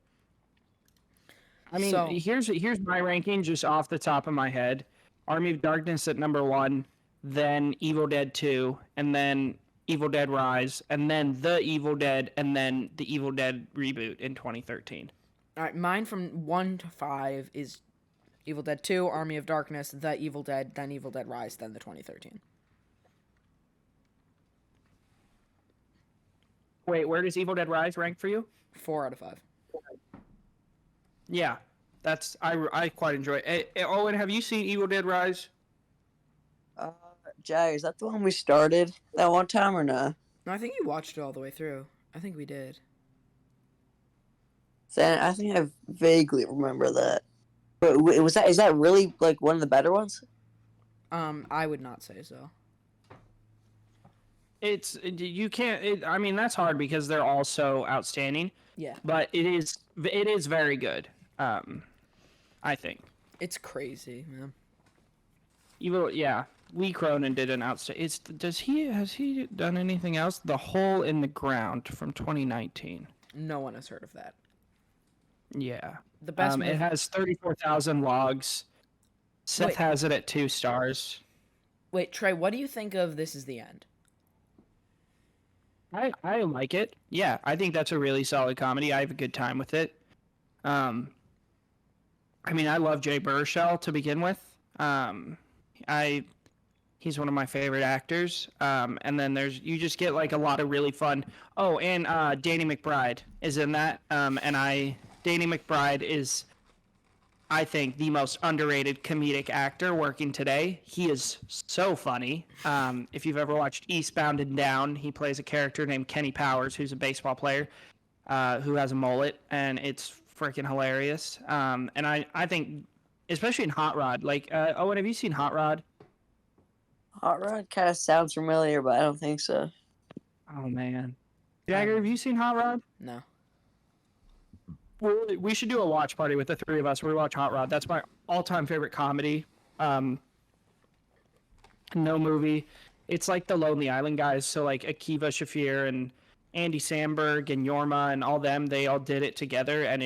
Speaker 1: I mean, here's my ranking just off the top of my head. Army of Darkness at number 1, then Evil Dead 2, and then Evil Dead Rise, and then The Evil Dead, and then the Evil Dead reboot in 2013.
Speaker 3: All right, mine from 1 to 5 is Evil Dead 2, Army of Darkness, The Evil Dead, then Evil Dead Rise, then the 2013.
Speaker 1: Wait, where does Evil Dead Rise rank for you?
Speaker 3: 4 out of 5.
Speaker 1: Yeah, that's I quite enjoy it. Owen, have you seen Evil Dead Rise?
Speaker 2: Jay, is that the one we started that one time or not?
Speaker 3: No, I think you watched it all the way through. I think we did.
Speaker 2: I think I vaguely remember that. But is that really like one of the better ones?
Speaker 3: I would not say so.
Speaker 1: You can't. I mean, that's hard because they're all so outstanding.
Speaker 3: Yeah.
Speaker 1: But it is very good. I think.
Speaker 3: It's crazy, man.
Speaker 1: Lee Cronin did an outstanding. Has he done anything else? The Hole in the Ground from 2019.
Speaker 3: No one has heard of that.
Speaker 1: Yeah.
Speaker 3: The best movie.
Speaker 1: It has 34,000 logs. Seth
Speaker 3: Wait.
Speaker 1: has it at 2 stars.
Speaker 3: Wait, Trey, what do you think of This Is the End?
Speaker 1: I like it. Yeah, I think that's a really solid comedy. I have a good time with it. I mean, I love Jay Baruchel to begin with. He's one of my favorite actors. And then you just get like a lot of really fun. Oh, and Danny McBride is in that. Danny McBride is, I think, the most underrated comedic actor working today. He is so funny. If you've ever watched Eastbound and Down, he plays a character named Kenny Powers, who's a baseball player who has a mullet, and it's freaking hilarious. And I think, especially in Hot Rod, like, Owen, have you seen Hot Rod?
Speaker 2: Hot Rod kind of sounds familiar, but I don't think so.
Speaker 1: Oh, man. Jagger, have you seen Hot Rod?
Speaker 3: No.
Speaker 1: We should do a watch party with the three of us where we watch Hot Rod. That's my all-time favorite comedy. No movie. It's like the Lonely Island guys. So like Akiva Shafir and Andy Samberg and Yorma and all them, they all did it together. And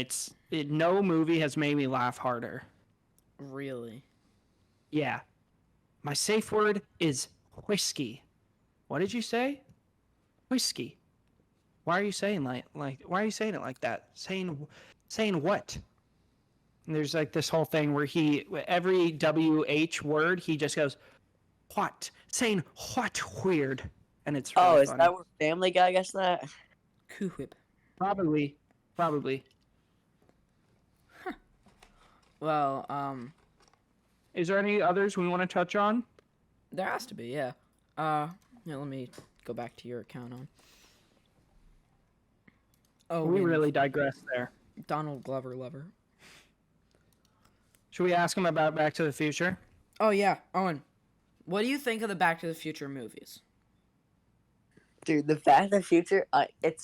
Speaker 1: no movie has made me laugh harder.
Speaker 3: Really?
Speaker 1: Yeah. My safe word is whiskey. What did you say? Whiskey. Why are you saying why are you saying it like that? Saying what? And there's like this whole thing where every WH word he just goes, what? Saying what weird. And it's really
Speaker 2: Is
Speaker 1: funny.
Speaker 2: that where Family Guy gets that?
Speaker 3: Cool-whip.
Speaker 1: Probably.
Speaker 3: Huh. Well,
Speaker 1: Is there any others we want to touch on?
Speaker 3: there has to be, yeah. Let me go back to your account on. Oh,
Speaker 1: We really digress there.
Speaker 3: Donald Glover lover.
Speaker 1: Should we ask him about Back to the Future?
Speaker 3: Oh yeah, Owen. What do you think of the Back to the Future movies?
Speaker 2: Dude, the Back to the Future, it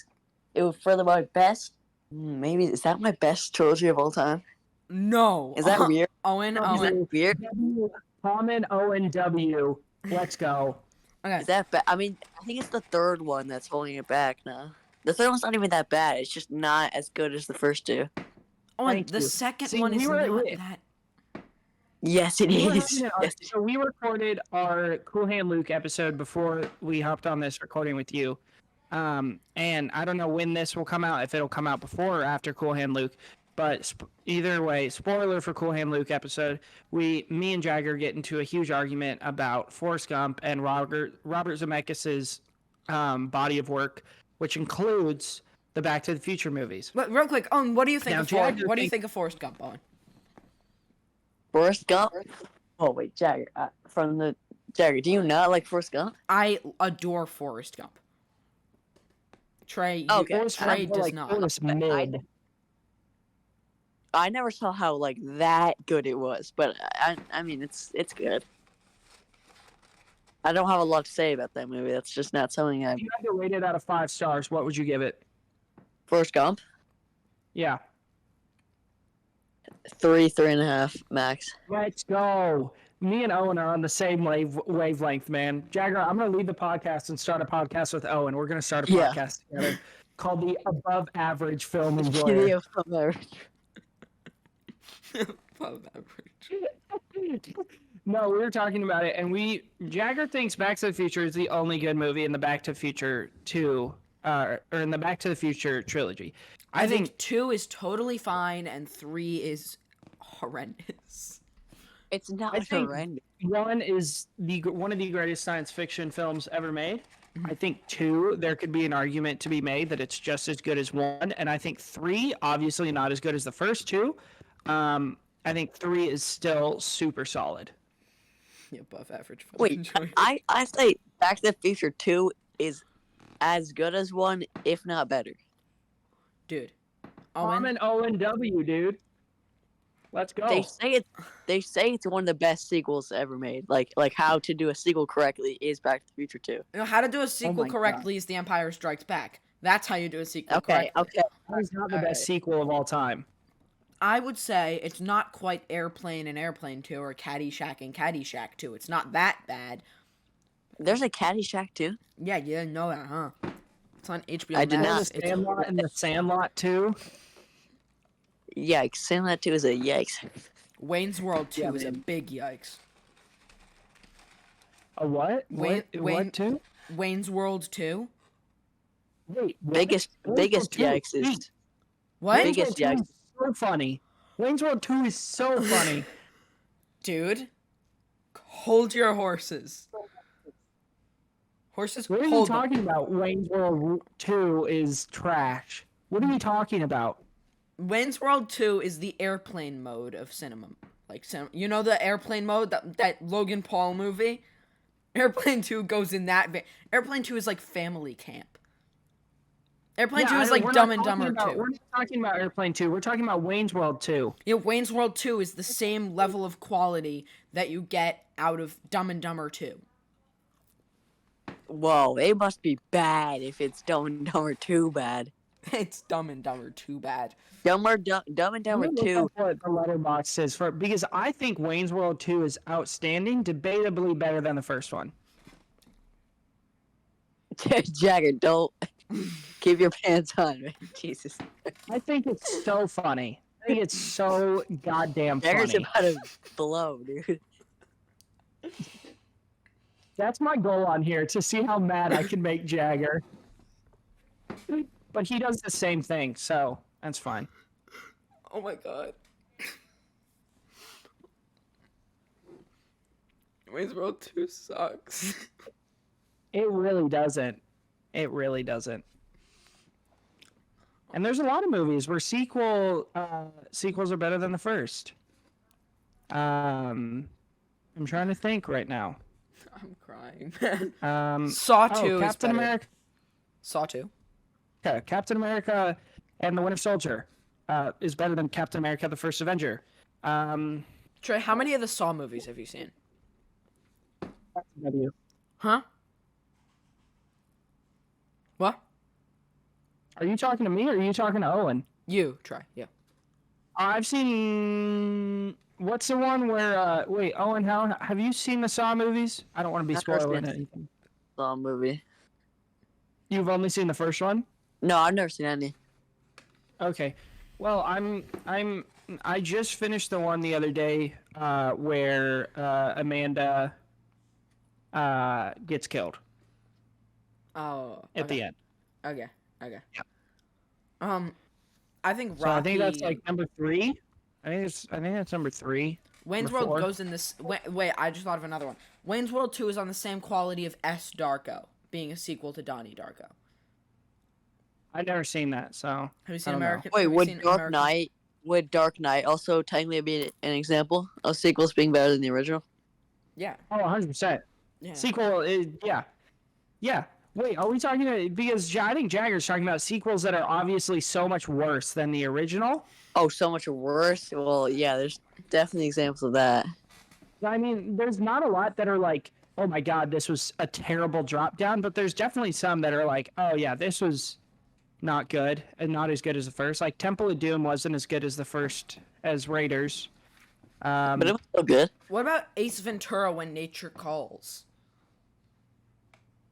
Speaker 2: was for my best. Maybe is that my best trilogy of all time?
Speaker 3: No.
Speaker 2: Is that weird?
Speaker 3: Owen,
Speaker 2: Is
Speaker 3: Owen.
Speaker 2: that weird?
Speaker 1: Common O&W. Let's go.
Speaker 3: Okay.
Speaker 2: Is that bad? I mean, I think it's the third one that's holding it back now. The third one's not even that bad. It's just not as good as the first two.
Speaker 3: Owen,
Speaker 1: Thank
Speaker 3: the
Speaker 1: you.
Speaker 3: second
Speaker 1: See,
Speaker 3: one is not
Speaker 1: we-
Speaker 3: that.
Speaker 2: Yes, it
Speaker 1: We were
Speaker 2: is.
Speaker 1: having an
Speaker 2: Yes.
Speaker 1: So we recorded our Cool Hand Luke episode before we hopped on this recording with you. And I don't know when this will come out, if it'll come out before or after Cool Hand Luke. But either way, spoiler for Cool Hand Luke episode, me and Jagger get into a huge argument about Forrest Gump and Robert Zemeckis' body of work, which includes the Back to the Future movies.
Speaker 3: But real quick, Owen, what do you think
Speaker 1: Now,
Speaker 3: of Forrest?
Speaker 1: Jagger
Speaker 3: What do you
Speaker 1: think-
Speaker 3: think of Forrest Gump, Owen?
Speaker 2: Forrest Gump. Oh wait, Jagger. Jagger, do you not like Forrest Gump?
Speaker 3: I adore Forrest Gump. Trey,
Speaker 2: Okay.
Speaker 3: Trey does not.
Speaker 1: Forrest mid.
Speaker 2: I never saw how that good it was, but I mean it's good. I don't have a lot to say about that movie. That's just not something I.
Speaker 1: If you had to rate it out of 5 stars, what would you give it?
Speaker 2: Forrest Gump,
Speaker 1: Yeah.
Speaker 2: 3.5 max.
Speaker 1: Let's go. Me and Owen are on the same wavelength, man. Jagger, I'm going to lead the podcast and start a podcast with Owen. We're going to start a
Speaker 2: Yeah.
Speaker 1: podcast together called the Above Average Film Enjoyer.
Speaker 2: Video from there.
Speaker 3: Above average.
Speaker 1: No, we were talking about it, and Jagger thinks Back to the Future is the only good movie in the Back to the Future 2, or in the Back to the Future trilogy.
Speaker 3: I think 2 is totally fine and 3 is horrendous.
Speaker 2: It's not
Speaker 1: I think-
Speaker 2: horrendous.
Speaker 1: 1 is one of the greatest science fiction films ever made. I think 2, there could be an argument to be made that it's just as good as 1, and I think 3, obviously not as good as the first 2. I think 3 is still super solid.
Speaker 3: The above average film
Speaker 2: Wait,
Speaker 3: enjoyer.
Speaker 2: I say Back to the Future 2 is as good as 1, if not better.
Speaker 3: Dude.
Speaker 1: Common O&W, dude. Let's go.
Speaker 2: They say it's one of the best sequels ever made. Like how to do a sequel correctly is Back to the Future 2.
Speaker 3: You know, how to do a sequel
Speaker 1: my
Speaker 3: correctly is The Empire Strikes Back. That's how you do a sequel
Speaker 2: Okay,
Speaker 3: correctly.
Speaker 2: okay.
Speaker 1: That is not the
Speaker 2: Alright.
Speaker 1: best sequel of all time.
Speaker 3: I would say it's not quite Airplane and Airplane 2 or Caddyshack and Caddyshack 2. It's not that bad.
Speaker 2: There's a Caddyshack too.
Speaker 3: Yeah, you didn't know that, huh? It's on HBO
Speaker 2: I did
Speaker 3: Max.
Speaker 2: not-
Speaker 1: The Sandlot and the Sandlot too.
Speaker 2: Yikes! Saying that too is a yikes.
Speaker 3: Wayne's World 2
Speaker 1: Yeah,
Speaker 3: is a
Speaker 1: man.
Speaker 3: big yikes.
Speaker 1: A what?
Speaker 3: Wayne-
Speaker 1: What too?
Speaker 3: Wayne's World 2?
Speaker 1: Wait, what?
Speaker 2: Biggest
Speaker 1: Wayne's World 2
Speaker 2: yikes is
Speaker 1: Wait,
Speaker 3: What?
Speaker 1: Wayne's
Speaker 2: Biggest
Speaker 1: World 2
Speaker 2: yikes.
Speaker 1: is so funny. Wayne's World 2 is so funny.
Speaker 3: Dude, hold your horses. Horses,
Speaker 1: What are you
Speaker 3: hold them.
Speaker 1: talking about? Wayne's World 2 is trash. What are you talking about?
Speaker 3: Wayne's World 2 is the airplane mode of cinema. You know the airplane mode, that Logan Paul movie? Airplane 2 goes in that. Airplane 2 is like family camp. Airplane 2
Speaker 1: Yeah,
Speaker 3: is
Speaker 1: we're
Speaker 3: like
Speaker 1: not
Speaker 3: Dumb and
Speaker 1: talking
Speaker 3: Dumber
Speaker 1: about-
Speaker 3: 2.
Speaker 1: We're not talking about Airplane 2. We're talking about Wayne's World 2.
Speaker 3: Yeah, Wayne's World 2 is the same level of quality that you get out of Dumb and Dumber 2.
Speaker 2: whoa. It must be bad if it's Dumb and Dumber 2 bad.
Speaker 3: It's Dumb and Dumber 2 bad.
Speaker 2: Dumb and Dumber
Speaker 1: Let me look
Speaker 2: 2.
Speaker 1: up what the letterbox says for because I think Wayne's World 2 is outstanding, debatably better than the first one.
Speaker 2: Jagger, don't keep your pants on, man. Jesus.
Speaker 1: I think it's so funny. I think it's so goddamn
Speaker 2: Jagger's
Speaker 1: funny.
Speaker 2: about to blow, dude.
Speaker 1: That's my goal on here, to see how mad I can make Jagger. But he does the same thing, so that's fine.
Speaker 3: Oh my god. Wayne's World 2 sucks.
Speaker 1: It really doesn't. It really doesn't. And there's a lot of movies where sequels are better than the first. I'm trying to think right now.
Speaker 3: I'm crying, man.
Speaker 1: Saw
Speaker 3: Saw 2 is
Speaker 1: Captain
Speaker 3: better.
Speaker 1: America.
Speaker 3: Saw 2?
Speaker 1: Okay, Captain America and the Winter Soldier is better than Captain America: The First Avenger.
Speaker 3: Trey, how many of the Saw movies have you seen? Huh? What?
Speaker 1: Are you talking to me or are you talking to Owen?
Speaker 3: You, Trey, yeah.
Speaker 1: I've seen. What's the one where? Wait, Owen, how have you seen the Saw movies? I don't want to be
Speaker 2: I've never
Speaker 1: spoiling
Speaker 2: seen it.
Speaker 1: anything.
Speaker 2: Saw movie.
Speaker 1: You've only seen the first one?
Speaker 2: No, I've never seen any.
Speaker 1: Okay. Well, I just finished the one the other day where Amanda gets killed
Speaker 3: Oh.
Speaker 1: at the end.
Speaker 3: Okay.
Speaker 1: Yeah.
Speaker 3: I think Rocky.
Speaker 1: So I think that's like number 3. I think that's number 3.
Speaker 3: Wayne's
Speaker 1: number
Speaker 3: World
Speaker 1: 4.
Speaker 3: goes in this. Wait, I just thought of another one. Wayne's World 2 is on the same quality of S. Darko, being a sequel to Donnie Darko.
Speaker 1: I've never seen that, so
Speaker 3: Have you seen
Speaker 1: don't know.
Speaker 3: American?
Speaker 2: Wait,
Speaker 3: have you
Speaker 2: would
Speaker 3: seen
Speaker 2: Dark
Speaker 3: American-
Speaker 2: Knight also technically be an example of sequels being better than the original?
Speaker 3: Yeah.
Speaker 1: Oh, 100%.
Speaker 3: Yeah.
Speaker 1: Sequel is yeah. Wait, are we talking about, because I think Jagger's talking about sequels that are obviously so much worse than the original.
Speaker 2: Oh, so much worse? Well, yeah, there's definitely examples of that.
Speaker 1: I mean, there's not a lot that are like, oh my god, this was a terrible drop down, but there's definitely some that are like, oh yeah, this was not good and not as good as the first. Like Temple of Doom wasn't as good as the first as Raiders.
Speaker 2: But it was still good.
Speaker 3: What about Ace Ventura: When Nature Calls?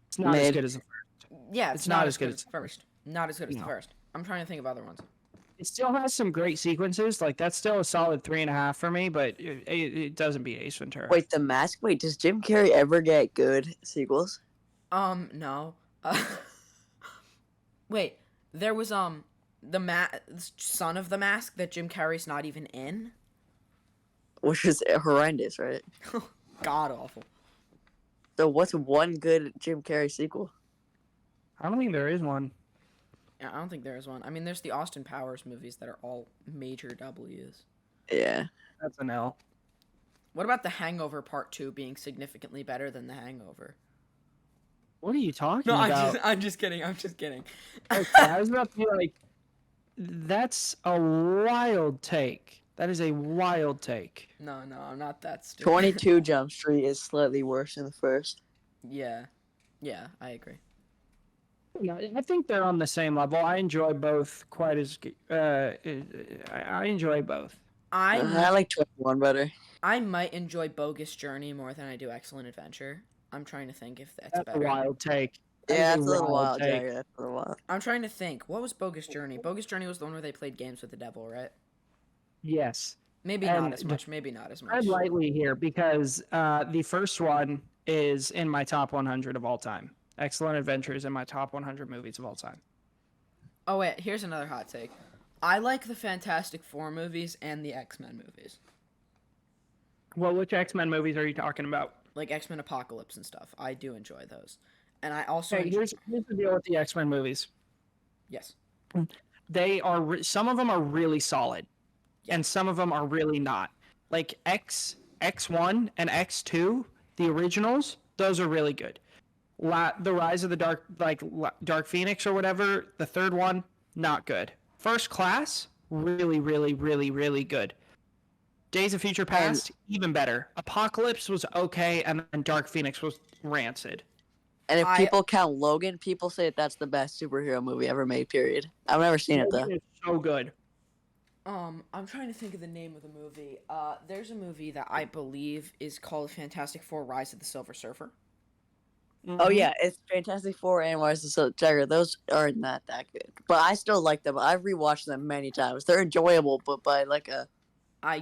Speaker 1: It's not as
Speaker 2: Mid.
Speaker 1: good as the first.
Speaker 3: Yeah,
Speaker 1: It's not as good as
Speaker 3: the first. Not as good as the
Speaker 1: No.
Speaker 3: first. I'm trying to think of other ones.
Speaker 1: It still has some great sequences. Like that's still a solid 3.5 for me, but it doesn't beat Ace Ventura.
Speaker 2: Wait, The Mask? Wait, does Jim Carrey ever get good sequels?
Speaker 3: No. Wait, there was Son of the Mask that Jim Carrey's not even in.
Speaker 2: Which was horrendous, right?
Speaker 3: God awful.
Speaker 2: So what's one good Jim Carrey sequel?
Speaker 1: I don't think there is one.
Speaker 3: Yeah, I don't think there is one. I mean, there's the Austin Powers movies that are all major W's.
Speaker 2: Yeah.
Speaker 1: That's an L.
Speaker 3: What about The Hangover Part 2 being significantly better than The Hangover?
Speaker 1: What are you talking
Speaker 3: No,
Speaker 1: about?
Speaker 3: I'm just kidding. I'm just kidding.
Speaker 1: Okay, I was about to be like, that's a wild take. That is a wild take.
Speaker 3: No, I'm not that stupid.
Speaker 2: 22 Jump Street is slightly worse than the first.
Speaker 3: Yeah, I agree.
Speaker 1: No, I think they're on the same level. I enjoy both quite as. I enjoy both.
Speaker 2: I
Speaker 3: I
Speaker 2: like 21 better.
Speaker 3: might enjoy Bogus Journey more than I do Excellent Adventure. I'm trying to think if that's
Speaker 1: That's a
Speaker 3: better.
Speaker 1: wild take. That
Speaker 2: Yeah,
Speaker 1: is
Speaker 2: that's a little
Speaker 1: wild
Speaker 2: wild,
Speaker 1: take.
Speaker 2: Jagger. That's a little wild.
Speaker 3: I'm trying to think. What was Bogus Journey? Bogus Journey was the one where they played games with the devil, right?
Speaker 1: Yes.
Speaker 3: Maybe
Speaker 1: And
Speaker 3: not as much. Maybe not as much.
Speaker 1: tread lightly here because the first one is in my top 100 of all time. Excellent Adventures in my top 100 movies of all time.
Speaker 3: Oh wait, here's another hot take. I like the Fantastic Four movies and the X-Men movies.
Speaker 1: Well, which X-Men movies are you talking about?
Speaker 3: Like X-Men Apocalypse and stuff. I do enjoy those. And I also
Speaker 1: Okay, here's the deal with the X-Men movies.
Speaker 3: Yes.
Speaker 1: They are some of them are really solid,
Speaker 3: Yeah.
Speaker 1: and some of them are really not. Like X1 and X2, the originals, those are really good. The Rise of the Dark Phoenix or whatever, the third one, not good. First Class, really, really, really, really good. Days of Future Past, even better. Apocalypse was okay, and then Dark Phoenix was rancid.
Speaker 2: And if people count Logan, people say that's the best superhero movie ever made. Period. I've never seen it though.
Speaker 1: Logan is so good.
Speaker 3: I'm trying to think of the name of the movie. There's a movie that I believe is called Fantastic Four: Rise of the Silver Surfer.
Speaker 2: Oh yeah, it's Fantastic Four and Rise of the Silver Tiger. Those aren't that good, but I still like them. I've rewatched them many times. They're enjoyable, but by like a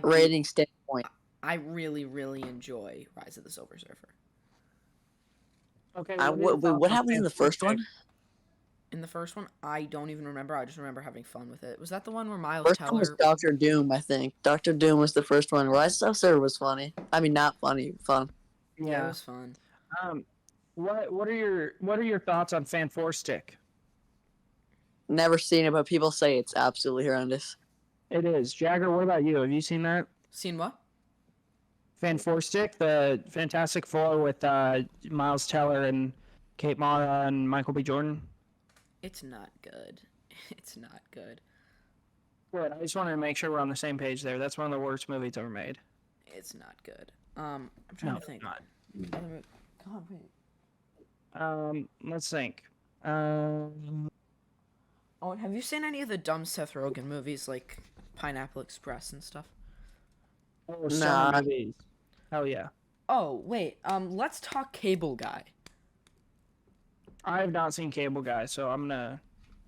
Speaker 2: rating standpoint,
Speaker 3: I really, really enjoy Rise of the Silver Surfer.
Speaker 1: Okay.
Speaker 2: what happens in the first one?
Speaker 3: In the first one, I don't even remember. I just remember having fun with it. Was that the one where Miles
Speaker 2: First
Speaker 3: Teller?
Speaker 2: one was Doctor Doom, I think. Doctor Doom was the first one. Rise of the Silver was funny. I mean, not funny, fun.
Speaker 3: Yeah, it was fun.
Speaker 1: What are your thoughts on Fan Four Stick?
Speaker 2: Never seen it, but people say it's absolutely horrendous.
Speaker 1: It is. Jagger, what about you? Have you seen that?
Speaker 3: Seen what?
Speaker 1: Fan Four Stick, the Fantastic Four with Miles Teller and Kate Mara and Michael B. Jordan.
Speaker 3: It's not good. It's not good.
Speaker 1: Good. I just wanted to make sure we're on the same page there. That's one of the worst movies ever made.
Speaker 3: It's not good. I'm trying to think.
Speaker 1: Not.
Speaker 3: God, wait.
Speaker 1: Let's think.
Speaker 3: Oh, have you seen any of the dumb Seth Rogen movies like Pineapple Express and stuff?
Speaker 1: Oh, summer movies. Hell yeah.
Speaker 3: Oh, wait. Let's talk Cable Guy.
Speaker 1: I have not seen Cable Guy, so I'm gonna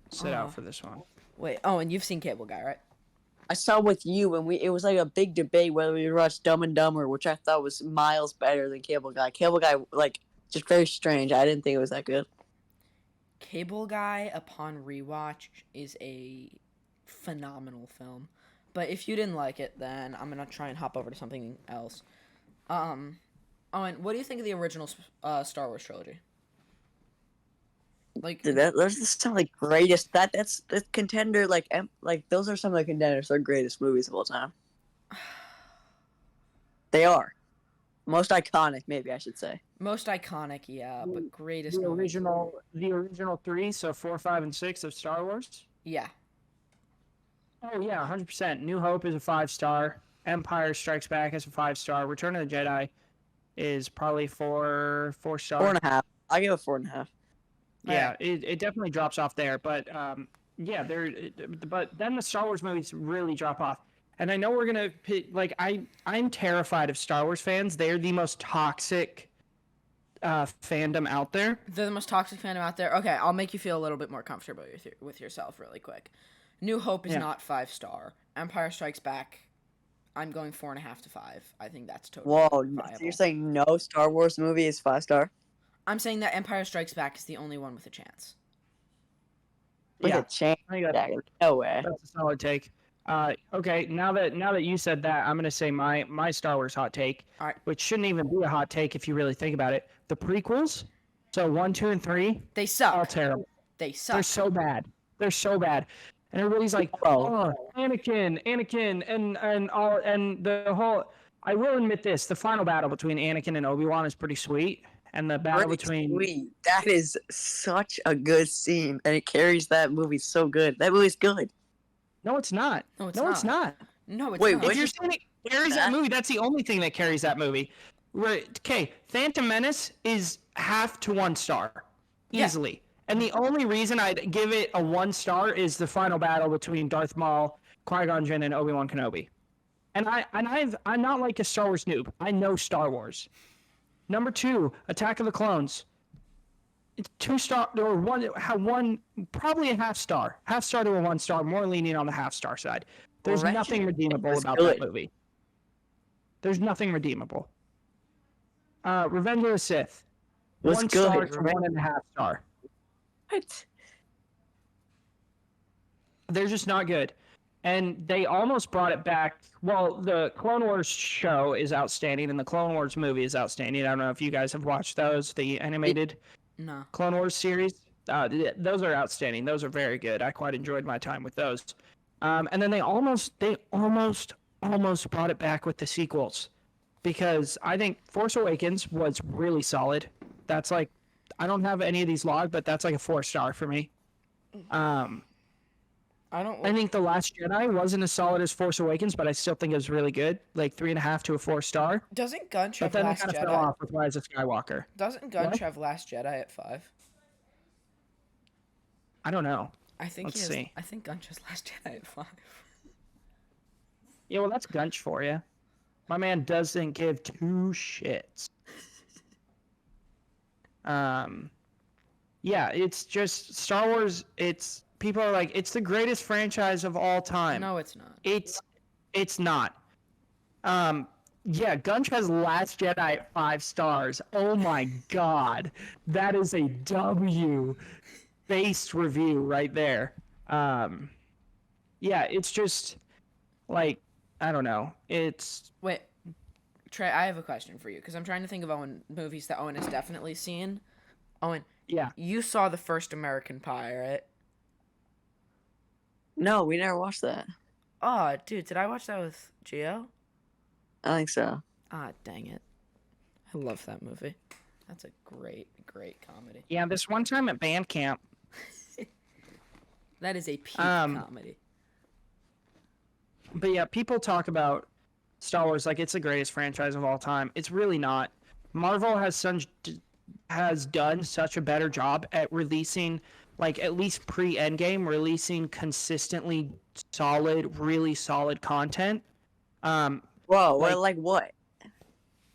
Speaker 1: sit out for this one.
Speaker 3: Wait. Oh, and you've seen Cable Guy, right?
Speaker 2: I saw with you, and it was like a big debate whether we would watch Dumb and Dumber, which I thought was miles better than Cable Guy. Cable Guy, like, just very strange. I didn't think it was that good.
Speaker 3: Cable Guy, upon rewatch, is a phenomenal film. But if you didn't like it, then I'm gonna try and hop over to something else. Oh, and what do you think of the original Star Wars trilogy? Like,
Speaker 2: Dude, those are some of the greatest. That's the contender. Like those are some of the contenders for greatest movies of all time. They are most iconic, maybe I should say.
Speaker 3: most iconic, yeah, but greatest.
Speaker 1: The original three, so 4, 5, and 6 of Star Wars.
Speaker 3: Yeah.
Speaker 1: Oh yeah, 100%. New Hope is a 5-star. Empire Strikes Back is a 5-star. Return of the Jedi is probably 4 star.
Speaker 2: 4.5. I give it 4.5.
Speaker 1: Yeah, it definitely drops off there, but yeah, but then the Star Wars movies really drop off. And I know we're gonna I'm terrified of Star Wars fans. They're the most toxic fandom out there.
Speaker 3: They're the most toxic fandom out there. Okay, I'll make you feel a little bit more comfortable with yourself really quick. New Hope is not 5-star. Empire Strikes Back, I'm going 4.5 to 5. I think that's totally viable.
Speaker 2: So you're saying no Star Wars movie is 5-star?
Speaker 3: I'm saying that Empire Strikes Back is the only one with a chance.
Speaker 2: With a chance? No way.
Speaker 1: That's a solid take. Okay, now that you said that, I'm gonna say my Star Wars hot take,
Speaker 3: All right.
Speaker 1: which shouldn't even be a hot take if you really think about it. The prequels, so 1, 2, and 3,
Speaker 3: They suck.
Speaker 1: all terrible.
Speaker 3: They suck.
Speaker 1: They're so bad. They're so bad. And everybody's like, oh, Anakin, and the whole. I will admit this: the final battle between Anakin and Obi-Wan is pretty sweet, and the battle between
Speaker 2: that is such a good scene, and it carries that movie so good. That movie's good.
Speaker 1: No, it's not.
Speaker 3: No, it's
Speaker 1: It's not.
Speaker 3: No, it's
Speaker 2: Wait,
Speaker 3: not.
Speaker 1: If you're saying it carries that movie, that's the only thing that carries that movie. Okay, Phantom Menace is 0.5 to 1 star, easily. And the only reason I'd give it a 1 star is the final battle between Darth Maul, Qui-Gon Jinn, and Obi-Wan Kenobi. And I'm not like a Star Wars noob. I know Star Wars. Number 2, Attack of the Clones. it's 2-star or one, probably a half star to a 1-star, more leaning on the half-star side. There's
Speaker 2: Revenge
Speaker 1: nothing redeemable
Speaker 2: was
Speaker 1: about
Speaker 2: good.
Speaker 1: that movie. There's nothing redeemable. Revenge of the Sith,
Speaker 2: Was
Speaker 1: 1
Speaker 2: good.
Speaker 1: star to
Speaker 2: Revenge-
Speaker 1: 1.5 star.
Speaker 2: What?
Speaker 1: They're just not good. And they almost brought it back. Well, the Clone Wars show is outstanding, and the Clone Wars movie is outstanding. I don't know if you guys have watched those, the animated
Speaker 3: No.
Speaker 1: Clone Wars series. Those are outstanding. Those are very good. I quite enjoyed my time with those. And then they almost brought it back with the sequels, because I think Force Awakens was really solid. That's like, I don't have any of these logged, but that's like a 4-star for me. I think The Last Jedi wasn't as solid as Force Awakens, but I still think it was really good. Like 3.5 to a 4-star.
Speaker 3: Doesn't Gunch
Speaker 1: But
Speaker 3: have
Speaker 1: then it
Speaker 3: Last
Speaker 1: kind of
Speaker 3: Jedi?
Speaker 1: fell off with Rise of Skywalker.
Speaker 3: Doesn't Gunch
Speaker 1: What?
Speaker 3: have Last Jedi at 5?
Speaker 1: I don't know.
Speaker 3: I think
Speaker 1: Let's
Speaker 3: he has,
Speaker 1: see.
Speaker 3: I think Gunch has Last Jedi at 5.
Speaker 1: Yeah, well, that's Gunch for you. My man doesn't give 2 shits. Yeah, it's just Star Wars. People are like, it's the greatest franchise of all time.
Speaker 3: No, it's not.
Speaker 1: It's not. Yeah, Gunch has Last Jedi at 5 stars. Oh my god, that is a W-based review right there. Yeah, it's just like, I don't know. It's
Speaker 3: Wait, Trey, I have a question for you, because I'm trying to think of movies that Owen has definitely seen. Owen,
Speaker 1: yeah.
Speaker 3: you saw the first American Pie, right?
Speaker 2: No, we never watched that.
Speaker 3: Oh, dude, did I watch that with Gio?
Speaker 2: I think so.
Speaker 3: Ah, dang it. I love that movie. That's a great, great comedy.
Speaker 1: Yeah, this one time at band camp,
Speaker 3: That is a peak comedy.
Speaker 1: but yeah, people talk about Star Wars like it's the greatest franchise of all time. It's really not. Marvel has done such a better job at releasing, like at least pre-Endgame, releasing consistently solid, really solid content.
Speaker 2: Whoa,
Speaker 1: like-
Speaker 2: like what?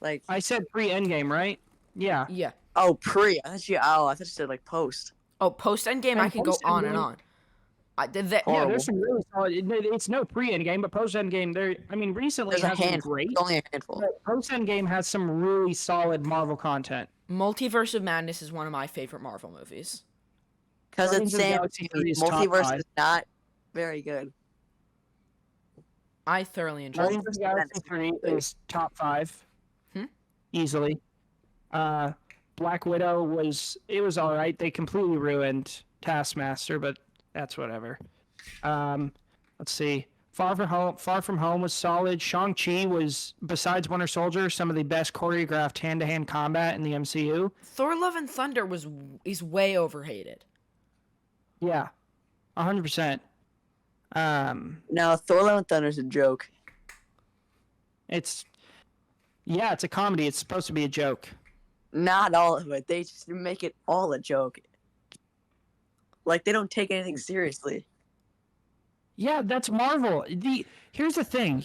Speaker 2: Like,
Speaker 1: I said pre-Endgame, right? Yeah.
Speaker 3: Yeah.
Speaker 2: oh, pre. I thought you said like post.
Speaker 3: Oh, post Endgame, I could go on and on.
Speaker 1: Yeah,
Speaker 2: Horrible.
Speaker 1: there's some really solid. It's no pre-Endgame, but post-Endgame, recently
Speaker 2: There's a
Speaker 1: has been
Speaker 2: handful.
Speaker 1: great.
Speaker 2: Only a handful.
Speaker 1: But post-Endgame has some really solid Marvel content.
Speaker 3: Multiverse of Madness is one of my favorite Marvel movies.
Speaker 2: Because
Speaker 1: Guardians
Speaker 2: it's
Speaker 1: of the
Speaker 2: saying
Speaker 1: Galaxy 3 is top
Speaker 2: multiverse
Speaker 1: 5.
Speaker 2: is not very good.
Speaker 3: I thoroughly enjoy
Speaker 1: Guardians
Speaker 3: it.
Speaker 1: of the Galaxy 3 is top 5. Easily. Black Widow was alright. They completely ruined Taskmaster, but that's whatever. Let's see. Far From Home was solid. Shang-Chi was, besides Winter Soldier, some of the best choreographed hand-to-hand combat in the MCU.
Speaker 3: Thor: Love and Thunder is way overhated.
Speaker 1: Yeah. 100%.
Speaker 2: No, Thor: Love and Thunder is a joke.
Speaker 1: It's a comedy. It's supposed to be a joke.
Speaker 2: Not all of it. They just make it all a joke. Like, they don't take anything seriously.
Speaker 1: Yeah, that's Marvel. Here's the thing,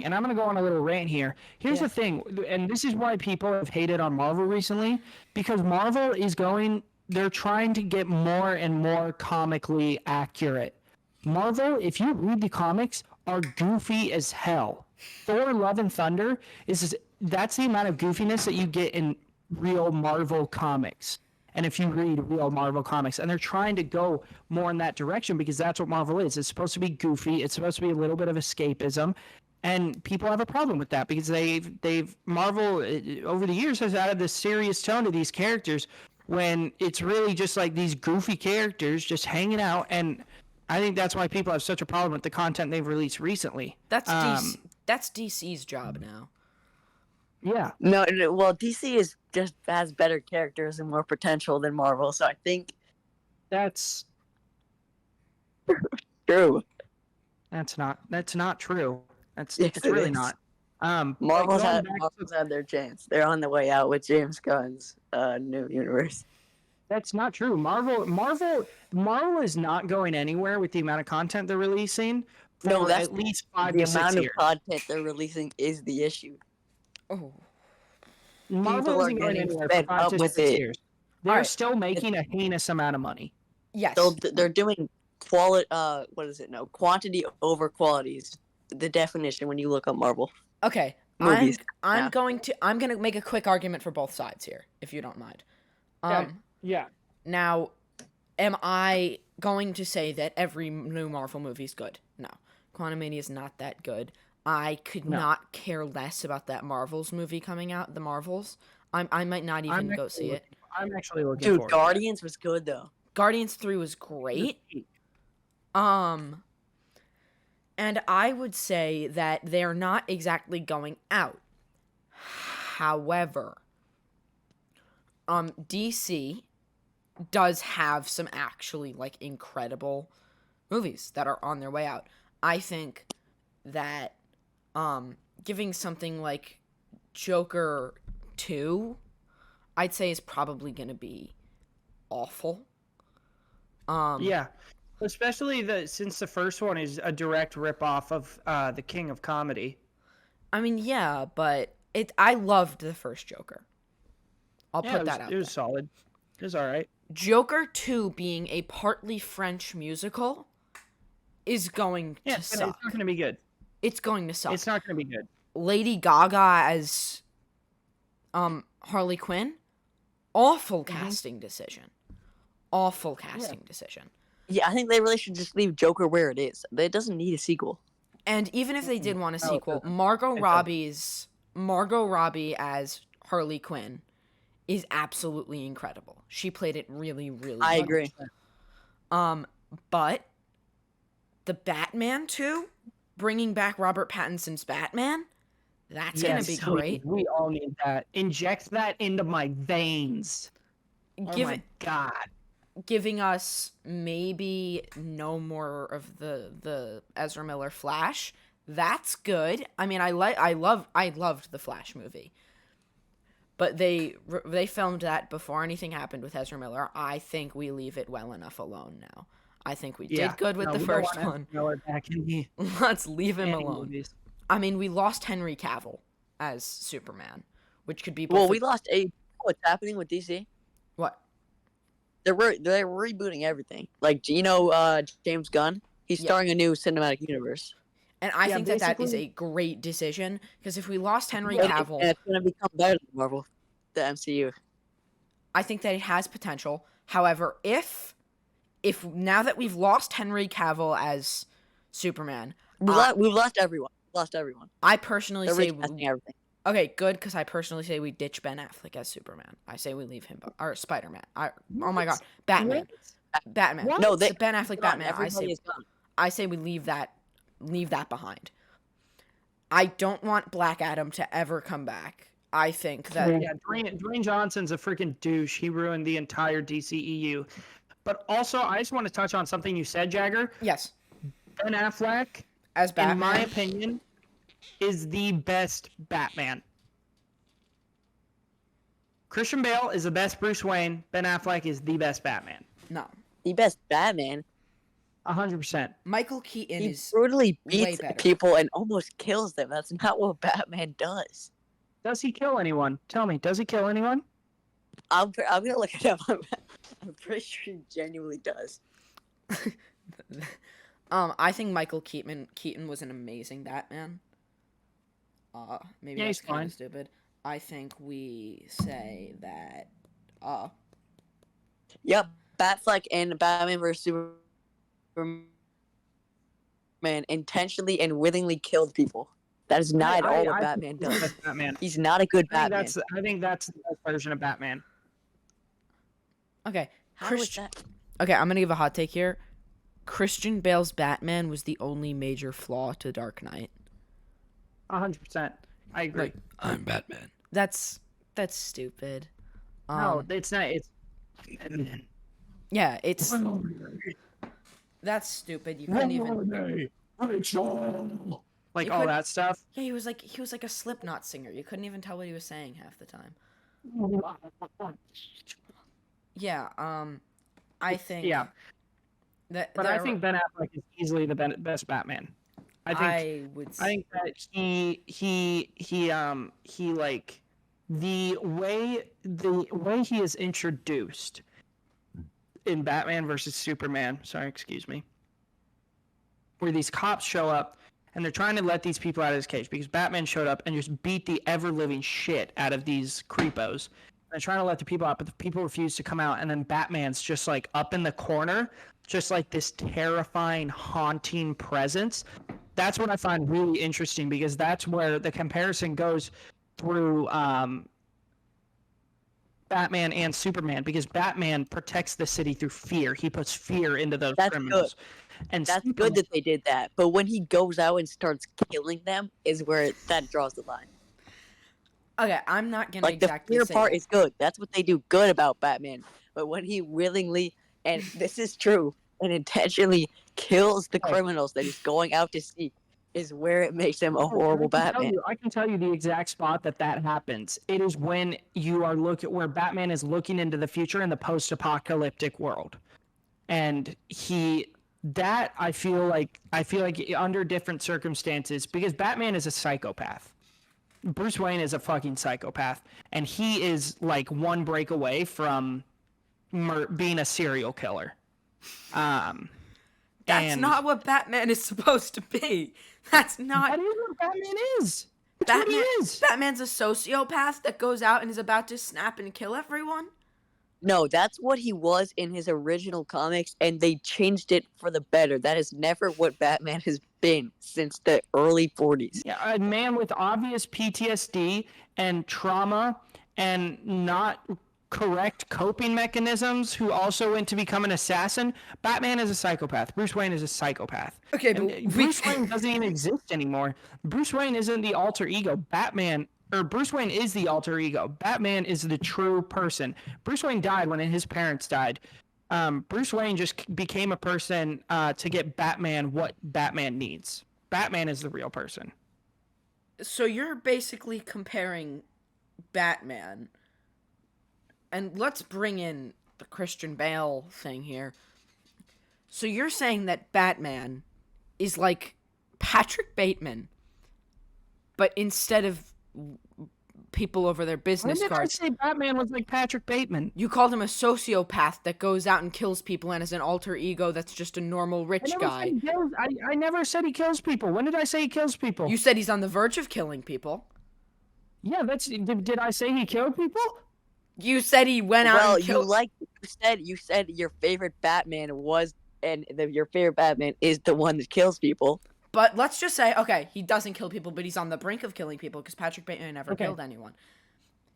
Speaker 1: and I'm gonna go on a little rant here. Here's
Speaker 3: Yeah.
Speaker 1: the thing, and this is why people have hated on Marvel recently, because Marvel they're trying to get more and more comically accurate. Marvel, if you read the comics, are goofy as hell. Thor: Love and Thunder that's the amount of goofiness that you get in real Marvel comics. And if you read real Marvel comics, and they're trying to go more in that direction because that's what Marvel is. It's supposed to be goofy. It's supposed to be a little bit of escapism, and people have a problem with that because Marvel over the years has added this serious tone to these characters when it's really just like these goofy characters just hanging out. And I think that's why people have such a problem with the content they've released recently.
Speaker 3: That's DC's job now.
Speaker 1: Yeah.
Speaker 2: No, well, DC has better characters and more potential than Marvel, so I think
Speaker 1: That's
Speaker 2: true.
Speaker 1: not true. It's
Speaker 2: Yes, it
Speaker 1: really
Speaker 2: is.
Speaker 1: not.
Speaker 2: Marvel's
Speaker 1: going
Speaker 2: had
Speaker 1: back to-
Speaker 2: Marvel's had their chance. They're on the way out with James Gunn's new universe.
Speaker 1: That's not true. Marvel is not going anywhere with the amount of content they're releasing for
Speaker 2: No, that's
Speaker 1: at least 5
Speaker 2: The
Speaker 1: to 6
Speaker 2: amount of
Speaker 1: years.
Speaker 2: content they're releasing is the issue.
Speaker 3: Oh,
Speaker 1: Marvel
Speaker 2: People are
Speaker 1: isn't going
Speaker 2: getting
Speaker 1: anywhere for
Speaker 2: fed
Speaker 1: 5
Speaker 2: up
Speaker 1: to
Speaker 2: with
Speaker 1: 6
Speaker 2: it.
Speaker 1: years. they're
Speaker 3: Alright.
Speaker 1: still making a heinous amount of money.
Speaker 3: Yes.
Speaker 2: They're doing quality. What is it? No, quantity over quality is the definition when you look up Marvel
Speaker 3: Okay.
Speaker 2: movies.
Speaker 3: I'm
Speaker 2: Yeah.
Speaker 3: gonna make a quick argument for both sides here, if you don't mind.
Speaker 1: Yeah.
Speaker 3: Now, am I going to say that every new Marvel movie is good? No. Quantumania is not that good. I could
Speaker 1: No.
Speaker 3: not care less about that Marvels movie coming out. The Marvels. I might not even go see it.
Speaker 1: I'm actually looking
Speaker 2: Dude,
Speaker 1: forward
Speaker 2: Guardians was good though.
Speaker 3: Guardians 3 was great. And I would say that they're not exactly going out. However, DC does have some actually like incredible movies that are on their way out. I think that giving something like Joker 2, I'd say is probably going to be awful.
Speaker 1: Yeah. Especially since the first one is a direct ripoff of the King of Comedy.
Speaker 3: I mean, yeah, but I loved the first Joker. I'll
Speaker 1: Yeah,
Speaker 3: put that out
Speaker 1: it was
Speaker 3: there.
Speaker 1: solid. It was all right.
Speaker 3: Joker 2 being a partly French musical is going
Speaker 1: Yeah,
Speaker 3: to
Speaker 1: it's
Speaker 3: suck.
Speaker 1: not going to be good.
Speaker 3: It's going to suck.
Speaker 1: It's not going to be good.
Speaker 3: Lady Gaga as Harley Quinn, awful casting decision. Awful casting decision.
Speaker 2: Yeah, I think they really should just leave Joker where it is. It doesn't need a sequel.
Speaker 3: And even if they did want a
Speaker 1: No, it
Speaker 3: sequel,
Speaker 1: doesn't.
Speaker 3: Margot
Speaker 1: It
Speaker 3: Robbie as Harley Quinn is absolutely incredible. She played it really, really well.
Speaker 2: I agree.
Speaker 3: But the Batman 2, bringing back Robert Pattinson's Batman, that's gonna be great.
Speaker 1: We all need that. Inject that into my veins. Oh my god.
Speaker 3: Giving us maybe no more of the Ezra Miller Flash. That's good. I mean, I loved the Flash movie. But they filmed that before anything happened with Ezra Miller. I think we leave it well enough alone now. I think we did good with the first one. Let's leave him alone.
Speaker 1: Movies.
Speaker 3: I mean, we lost Henry Cavill as Superman, which could be both
Speaker 2: Well, we lost what's happening with DC?
Speaker 3: What?
Speaker 2: They're rebooting everything. Like, James Gunn? He's starting a new cinematic universe.
Speaker 3: And I think that is a great decision, because if we lost Henry Cavill,
Speaker 2: And it's going to become better than Marvel, the MCU.
Speaker 3: I think that it has potential. However, if now that we've lost Henry Cavill as Superman,
Speaker 2: We've lost everyone.
Speaker 3: I personally
Speaker 2: They're
Speaker 3: say
Speaker 2: recasting everything.
Speaker 3: okay, good, because I personally say we ditch Ben Affleck as Superman. I say we leave him or Spider-Man. Oh my god, Batman. Batman.
Speaker 1: What?
Speaker 3: No, the Ben Affleck Batman.
Speaker 2: Everybody is gone.
Speaker 3: I say we leave that behind. I don't want Black Adam to ever come back. I think that
Speaker 1: Dwayne Johnson's a freaking douche. He ruined the entire DCEU. But also, I just want to touch on something you said, Jagger.
Speaker 3: yes,
Speaker 1: Ben Affleck,
Speaker 3: as Batman.
Speaker 1: in my opinion, is the best Batman. Christian Bale is the best Bruce Wayne. Ben Affleck is the best Batman.
Speaker 3: No,
Speaker 2: The best Batman.
Speaker 1: 100%.
Speaker 3: Michael Keaton
Speaker 2: He
Speaker 3: is
Speaker 2: brutally
Speaker 3: way
Speaker 2: beats
Speaker 3: better.
Speaker 2: people and almost kills them. That's not what Batman does.
Speaker 1: Does he kill anyone? Tell me, does he kill anyone?
Speaker 2: I'm gonna look it up. I'm pretty sure he genuinely does.
Speaker 3: I think Michael Keaton was an amazing Batman. Maybe
Speaker 1: Yeah,
Speaker 3: that's
Speaker 1: he's
Speaker 3: kind
Speaker 1: fine.
Speaker 3: of stupid. I think we say that.
Speaker 2: Yep, Batfleck and Batman vs Superman intentionally and willingly killed people. That is not at all what Batman
Speaker 1: think he's the
Speaker 2: does.
Speaker 1: best Batman.
Speaker 2: He's not a good
Speaker 1: I
Speaker 2: Batman.
Speaker 1: think that's the best version of Batman.
Speaker 3: Okay,
Speaker 2: How is that?
Speaker 3: Okay, I'm gonna give a hot take here. Christian Bale's Batman was the only major flaw to Dark Knight.
Speaker 1: 100%. I agree.
Speaker 3: Like, I'm Batman. That's stupid.
Speaker 1: No, it's not. It's
Speaker 3: Yeah, it's that's stupid. You couldn't even
Speaker 1: like
Speaker 3: You
Speaker 1: all
Speaker 3: could-
Speaker 1: that stuff.
Speaker 3: Yeah, he was like a Slipknot singer. You couldn't even tell what he was saying half the time. Yeah, I think
Speaker 1: Yeah,
Speaker 3: that
Speaker 1: but I think Ben Affleck is easily the best Batman. I think
Speaker 3: I would
Speaker 1: I think that he like the way he is introduced in Batman versus Superman, where these cops show up and they're trying to let these people out of this cage because Batman showed up and just beat the ever-living shit out of these creepos. They're trying to let the people out, but the people refuse to come out, and then Batman's just like up in the corner, just like this terrifying, haunting presence. That's what I find really interesting, because that's where the comparison goes through Batman and Superman, because Batman protects the city through fear. He puts fear into those criminals.
Speaker 2: Good.
Speaker 1: And
Speaker 2: That's good that they did that. But when he goes out and starts killing them is where that draws the line.
Speaker 3: Okay, I'm not gonna
Speaker 2: Like
Speaker 3: exactly
Speaker 2: the fear
Speaker 3: say
Speaker 2: part
Speaker 3: that.
Speaker 2: is good. That's what they do good about Batman. But when he willingly, and this is true, and intentionally kills the criminals that he's going out to see, is where it makes him a horrible Batman.
Speaker 1: I can tell you the exact spot that happens. It is when you are where Batman is looking into the future in the post-apocalyptic world, and I feel like under different circumstances, because Batman is a psychopath. Bruce Wayne is a fucking psychopath, and he is like one break away from being a serial killer.
Speaker 3: That's not what Batman is supposed to be. That's not.
Speaker 1: That is what Batman is. That's what he is.
Speaker 3: Batman's a sociopath that goes out and is about to snap and kill everyone?
Speaker 2: No, that's what he was in his original comics, and they changed it for the better. That is never what Batman has been since the early 40s.
Speaker 1: Yeah, a man with obvious PTSD and trauma and not correct coping mechanisms who also went to become an assassin. Batman is a psychopath. Bruce Wayne is a psychopath.
Speaker 3: Okay, but
Speaker 1: Bruce Wayne doesn't even exist anymore. Bruce Wayne isn't the alter ego. Bruce Wayne is the alter ego. Batman is the true person. Bruce Wayne died when his parents died. Bruce Wayne just became a person to get Batman what Batman needs. Batman is the real person.
Speaker 3: So you're basically comparing Batman, and let's bring in the Christian Bale thing here. So you're saying that Batman is like Patrick Bateman, but instead of people over their business cards.
Speaker 1: When did I say Batman was like Patrick Bateman?
Speaker 3: You called him a sociopath that goes out and kills people and is an alter ego that's just a normal rich guy.
Speaker 1: I never said he kills people. When did I say he kills people?
Speaker 3: You said he's on the verge of killing people.
Speaker 1: Yeah, did I say he killed people?
Speaker 3: You said he went out and killed...
Speaker 2: you said your favorite Batman was, and your favorite Batman is the one that kills people.
Speaker 3: But let's just say, okay, he doesn't kill people, but he's on the brink of killing people because Patrick Bateman never killed anyone.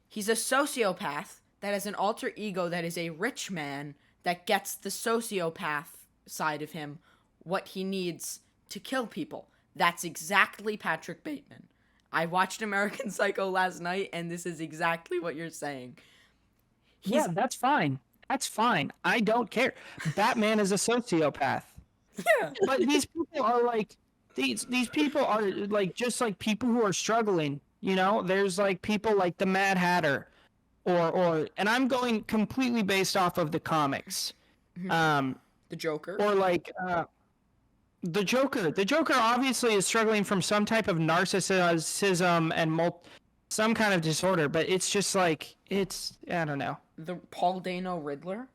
Speaker 3: He's a sociopath that has an alter ego that is a rich man that gets the sociopath side of him what he needs to kill people. That's exactly Patrick Bateman. I watched American Psycho last night, and this is exactly what you're saying.
Speaker 1: Yeah, that's fine. That's fine. I don't care. Batman is a sociopath.
Speaker 3: Yeah.
Speaker 1: But these people are like... These people are like just like people who are struggling, you know. There's like people like the Mad Hatter, or and I'm going completely based off of the comics.
Speaker 3: The Joker,
Speaker 1: or like the Joker. The Joker obviously is struggling from some type of narcissism and some kind of disorder, but it's just like I don't know.
Speaker 3: The Paul Dano Riddler,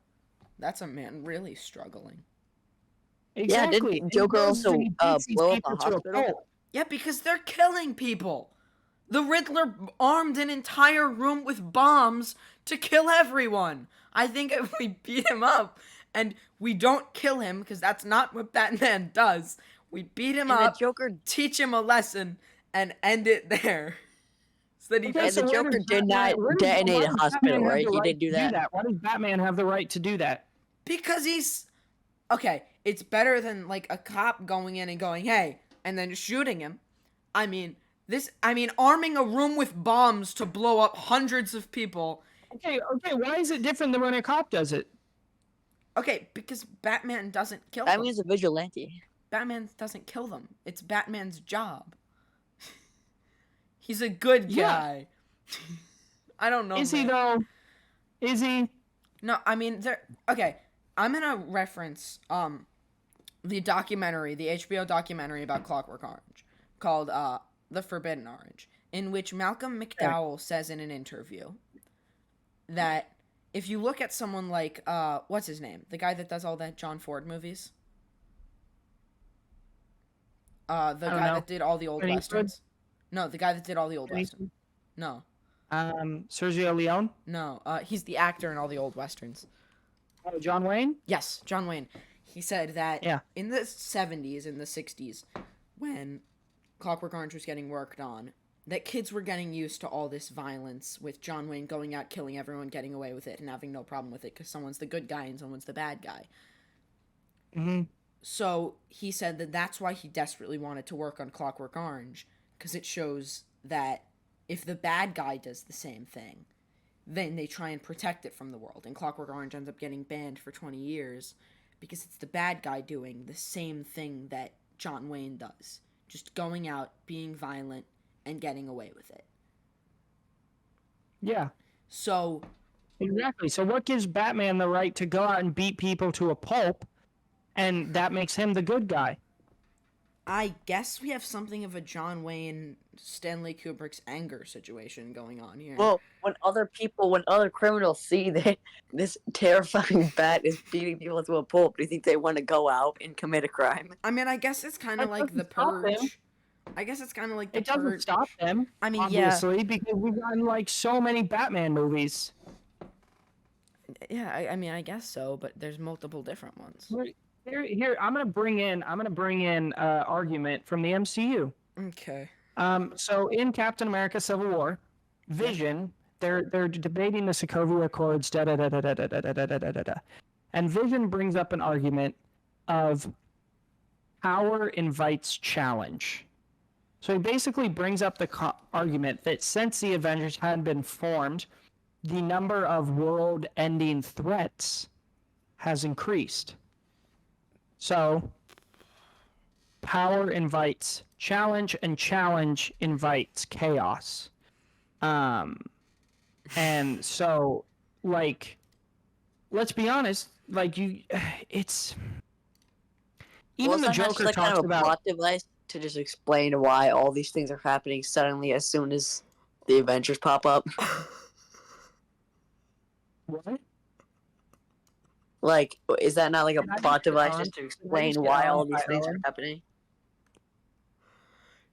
Speaker 3: that's a man really struggling.
Speaker 1: Exactly.
Speaker 2: Yeah, didn't Joker also blow up a hospital?
Speaker 3: Yeah, because they're killing people. The Riddler armed an entire room with bombs to kill everyone. I think if we beat him up and we don't kill him, because that's not what Batman does, we beat him up, teach him a lesson, and end it there. So that he
Speaker 2: the Joker did not detonate a hospital, right? He didn't do that.
Speaker 1: Why does Batman have the right to do that?
Speaker 3: Because he's... Okay, it's better than, like, a cop going in and going, hey, and then shooting him. I mean, arming a room with bombs to blow up hundreds of people.
Speaker 1: Okay, why is it different than when a cop does it?
Speaker 3: Okay, because Batman doesn't kill them.
Speaker 2: Batman's a vigilante.
Speaker 3: Batman doesn't kill them. It's Batman's job. He's a good guy. Yeah. I don't know.
Speaker 1: Is he, though? Is he?
Speaker 3: No, I mean, okay. I'm gonna reference the documentary, the HBO documentary about Clockwork Orange called The Forbidden Orange. in which Malcolm McDowell says in an interview that if you look at someone like, what's his name? The guy that does all the John Ford movies? The
Speaker 1: I don't
Speaker 3: guy
Speaker 1: know.
Speaker 3: that did all the old
Speaker 1: Clint
Speaker 3: westerns? No, the guy that did all the old
Speaker 1: Clint
Speaker 3: westerns. No.
Speaker 1: Sergio Leone.
Speaker 3: No, he's the actor in all the old westerns.
Speaker 1: Oh, John Wayne.
Speaker 3: Yes, John Wayne. He said that
Speaker 1: Yeah.
Speaker 3: in the 70s and the 60s, when Clockwork Orange was getting worked on, that kids were getting used to all this violence with John Wayne going out, killing everyone, getting away with it, and having no problem with it because someone's the good guy and someone's the bad guy.
Speaker 1: Mm-hmm.
Speaker 3: So he said that that's why he desperately wanted to work on Clockwork Orange, because it shows that if the bad guy does the same thing, then they try and protect it from the world. And Clockwork Orange ends up getting banned for 20 years because it's the bad guy doing the same thing that John Wayne does. Just going out, being violent, and getting away with it.
Speaker 1: Yeah.
Speaker 3: So...
Speaker 1: Exactly. So what gives Batman the right to go out and beat people to a pulp, and that makes him the good guy?
Speaker 3: I guess we have something of a John Wayne, Stanley Kubrick's anger situation going on here.
Speaker 2: Well, when other criminals see that this terrifying bat is beating people to a pulp, do you think they want to go out and commit a crime?
Speaker 3: I mean, I guess it's kind of
Speaker 1: That
Speaker 3: like The
Speaker 1: doesn't stop them.
Speaker 3: Purge. I guess it's kind of like The
Speaker 1: It doesn't
Speaker 3: Purge.
Speaker 1: stop them.
Speaker 3: I mean,
Speaker 1: obviously, because we've gotten like so many Batman movies.
Speaker 3: Yeah, I mean, I guess so, but there's multiple different ones.
Speaker 1: Here, I'm gonna bring in argument from the MCU.
Speaker 3: Okay.
Speaker 1: So in Captain America: Civil War, Vision, they're debating the Sokovia Accords, da da da da da da da da da da da, and Vision brings up an argument of power invites challenge. So he basically brings up the argument that since the Avengers had been formed, the number of world-ending threats has increased. So, power invites challenge, and challenge invites chaos. And so, like, let's be honest, like it's even the
Speaker 2: Well, it's not
Speaker 1: Joker
Speaker 2: just,
Speaker 1: talks
Speaker 2: kind of a
Speaker 1: about.
Speaker 2: plot device to just explain why all these things are happening suddenly as soon as the Avengers pop up.
Speaker 1: What?
Speaker 2: Like, is that not like a
Speaker 1: Can I just
Speaker 2: plot
Speaker 1: get
Speaker 2: device
Speaker 1: on?
Speaker 2: just to
Speaker 1: Can I
Speaker 2: explain
Speaker 1: just get
Speaker 2: why
Speaker 1: on
Speaker 2: all
Speaker 1: by
Speaker 2: these things are
Speaker 1: Owen?
Speaker 2: happening?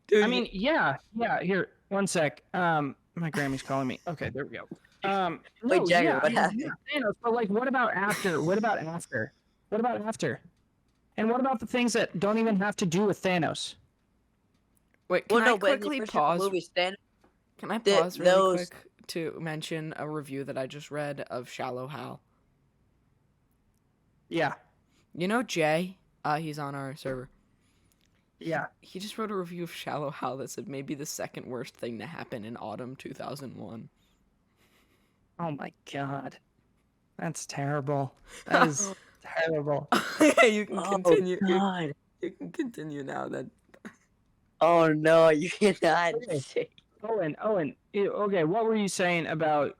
Speaker 3: Dude,
Speaker 1: I mean, yeah. Here, one sec. My Grammy's calling me. Okay, there we go. No,
Speaker 2: Wait, Jagger,
Speaker 1: yeah,
Speaker 2: what
Speaker 1: I mean,
Speaker 2: happened?
Speaker 1: yeah, Thanos, but like, what about after? What about after? What about after? And what about the things that don't even have to do with Thanos?
Speaker 3: wait,
Speaker 2: Well,
Speaker 3: can I
Speaker 2: no, but in the
Speaker 3: quickly
Speaker 2: original
Speaker 3: pause?
Speaker 2: movie,
Speaker 3: Can I
Speaker 2: the-
Speaker 3: pause really
Speaker 2: those-
Speaker 3: quick to mention a review that I just read of Shallow Hal?
Speaker 1: Yeah,
Speaker 3: You know Jay? He's on our server.
Speaker 1: yeah.
Speaker 3: He just wrote a review of Shallow Hal that said maybe the second worst thing to happen in autumn 2001.
Speaker 1: Oh my god, that's terrible. That is terrible.
Speaker 3: You can continue.
Speaker 2: Oh, God.
Speaker 3: You can continue now. Then.
Speaker 2: Oh, no, you cannot
Speaker 1: Okay.
Speaker 2: say.
Speaker 1: Owen, okay, what were you saying about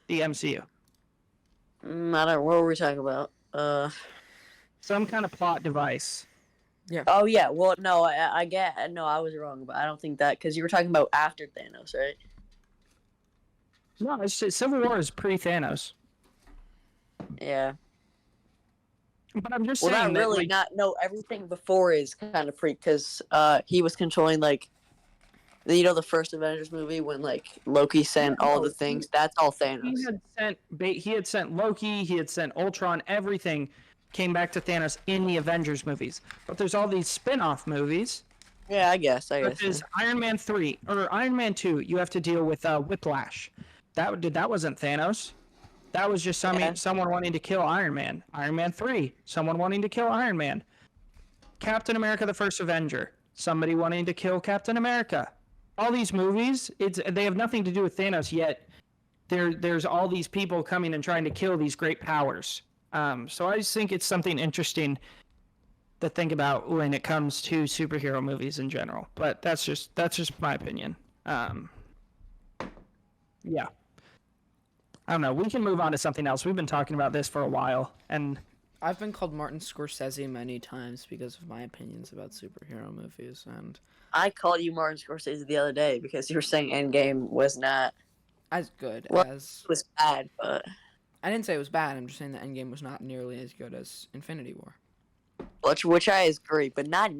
Speaker 1: the MCU?
Speaker 2: I don't know, what were we talking about?
Speaker 1: Some kind of plot device.
Speaker 2: Oh, yeah, well, no, I get, no, I was wrong, but I don't think that, because you were talking about after Thanos, right?
Speaker 1: No, it's just, Civil War is pre-Thanos.
Speaker 2: Yeah.
Speaker 1: But I'm just
Speaker 2: Well,
Speaker 1: saying
Speaker 2: not
Speaker 1: that,
Speaker 2: really,
Speaker 1: like,
Speaker 2: no, everything before is kind of freak, because he was controlling, like, the first Avengers movie when, like, Loki sent all the things, that's all Thanos.
Speaker 1: he had sent Loki, he had sent Ultron, everything came back to Thanos in the Avengers movies. But there's all these spin-off movies,
Speaker 2: Yeah, I guess.
Speaker 1: such as Iron Man 3 or Iron Man 2. You have to deal with Whiplash. That wasn't Thanos. That was just someone wanting to kill Iron Man. Iron Man 3, someone wanting to kill Iron Man. Captain America: The First Avenger, somebody wanting to kill Captain America. All these movies, they have nothing to do with Thanos, yet there's all these people coming and trying to kill these great powers. So I just think it's something interesting to think about when it comes to superhero movies in general. But that's just my opinion. Yeah. I don't know. We can move on to something else. We've been talking about this for a while, and
Speaker 3: I've been called Martin Scorsese many times because of my opinions about superhero movies, and
Speaker 2: I called you Martin Scorsese the other day because you were saying Endgame was not
Speaker 3: as good
Speaker 2: Well-
Speaker 3: as...
Speaker 2: was bad, but
Speaker 3: I didn't say it was bad, I'm just saying that Endgame was not nearly as good as Infinity War.
Speaker 2: which I agree, but not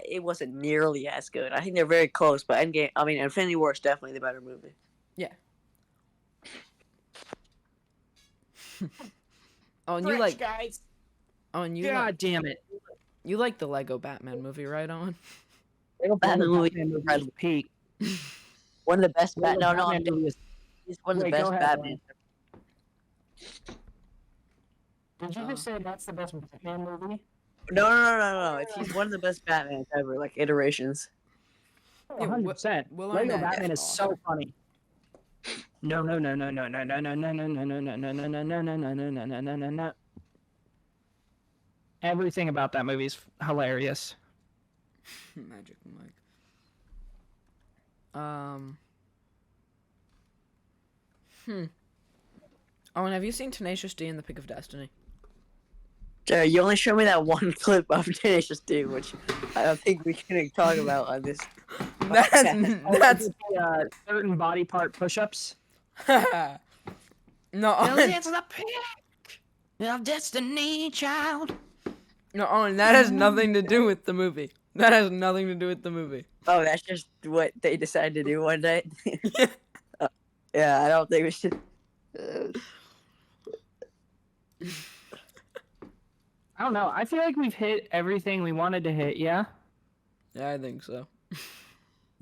Speaker 2: it wasn't nearly as good. I think they're very close, but Infinity War is definitely the better movie.
Speaker 3: Yeah. Oh, and you
Speaker 1: Fresh,
Speaker 3: like...
Speaker 1: guys.
Speaker 3: Oh, and you
Speaker 1: God
Speaker 3: like...
Speaker 1: damn it.
Speaker 3: You like the Lego Batman movie, right, Owen?
Speaker 2: Batman movie,
Speaker 1: Batman movie is peak.
Speaker 2: one of the best.
Speaker 1: Lego
Speaker 2: No,
Speaker 1: Batman movie is-
Speaker 2: he's one of the
Speaker 1: Wait, go
Speaker 2: best
Speaker 1: ahead,
Speaker 2: Batman.
Speaker 1: Did you just say that's the best Batman movie?
Speaker 2: No. He's one of the best Batmans ever, like iterations.
Speaker 3: Yeah,
Speaker 1: 100%.
Speaker 3: Will
Speaker 1: Lego
Speaker 3: Arnett
Speaker 1: Batman
Speaker 3: is
Speaker 1: is so funny. No. Everything about that movie is hilarious.
Speaker 3: Magic Mike. Owen, have you seen Tenacious D and the Pick of Destiny?
Speaker 2: Jerry, you only showed me that one clip of Tenacious D, which I don't think we can talk about on this.
Speaker 3: That's
Speaker 1: Certain body part push-ups.
Speaker 3: no. Owen,
Speaker 1: It's the pick of destiny, child.
Speaker 3: no, Owen, that has nothing to do with the movie. That has nothing to do with the movie.
Speaker 2: Oh, that's just what they decided to do one night. Yeah, I don't think we should.
Speaker 1: I don't know. I feel like we've hit everything we wanted to hit, yeah?
Speaker 3: Yeah, I think so.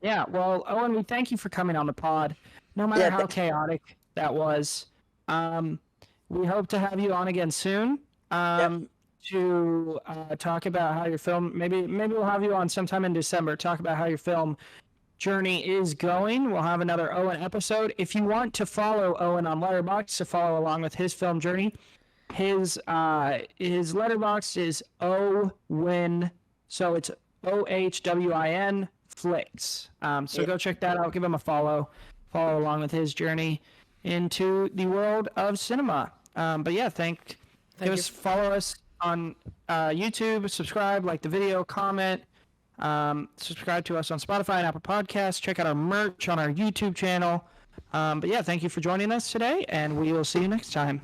Speaker 1: Yeah, well, Owen, we thank you for coming on the pod, no matter
Speaker 2: Yeah,
Speaker 1: how chaotic that was. We hope to have you on again soon to talk about how your film, maybe we'll have you on sometime in December, talk about how your film journey is going. We'll have another Owen episode. If you want to follow Owen on Letterboxd to follow along with his film journey, his Letterboxd is OhWin, so it's OhWin Flicks. Go check that out. Give him a follow along with his journey into the world of cinema. Follow us on YouTube, subscribe, like the video, comment, subscribe to us on Spotify and Apple Podcasts. Check out our merch on our YouTube channel. Thank you for joining us today, and we will see you next time.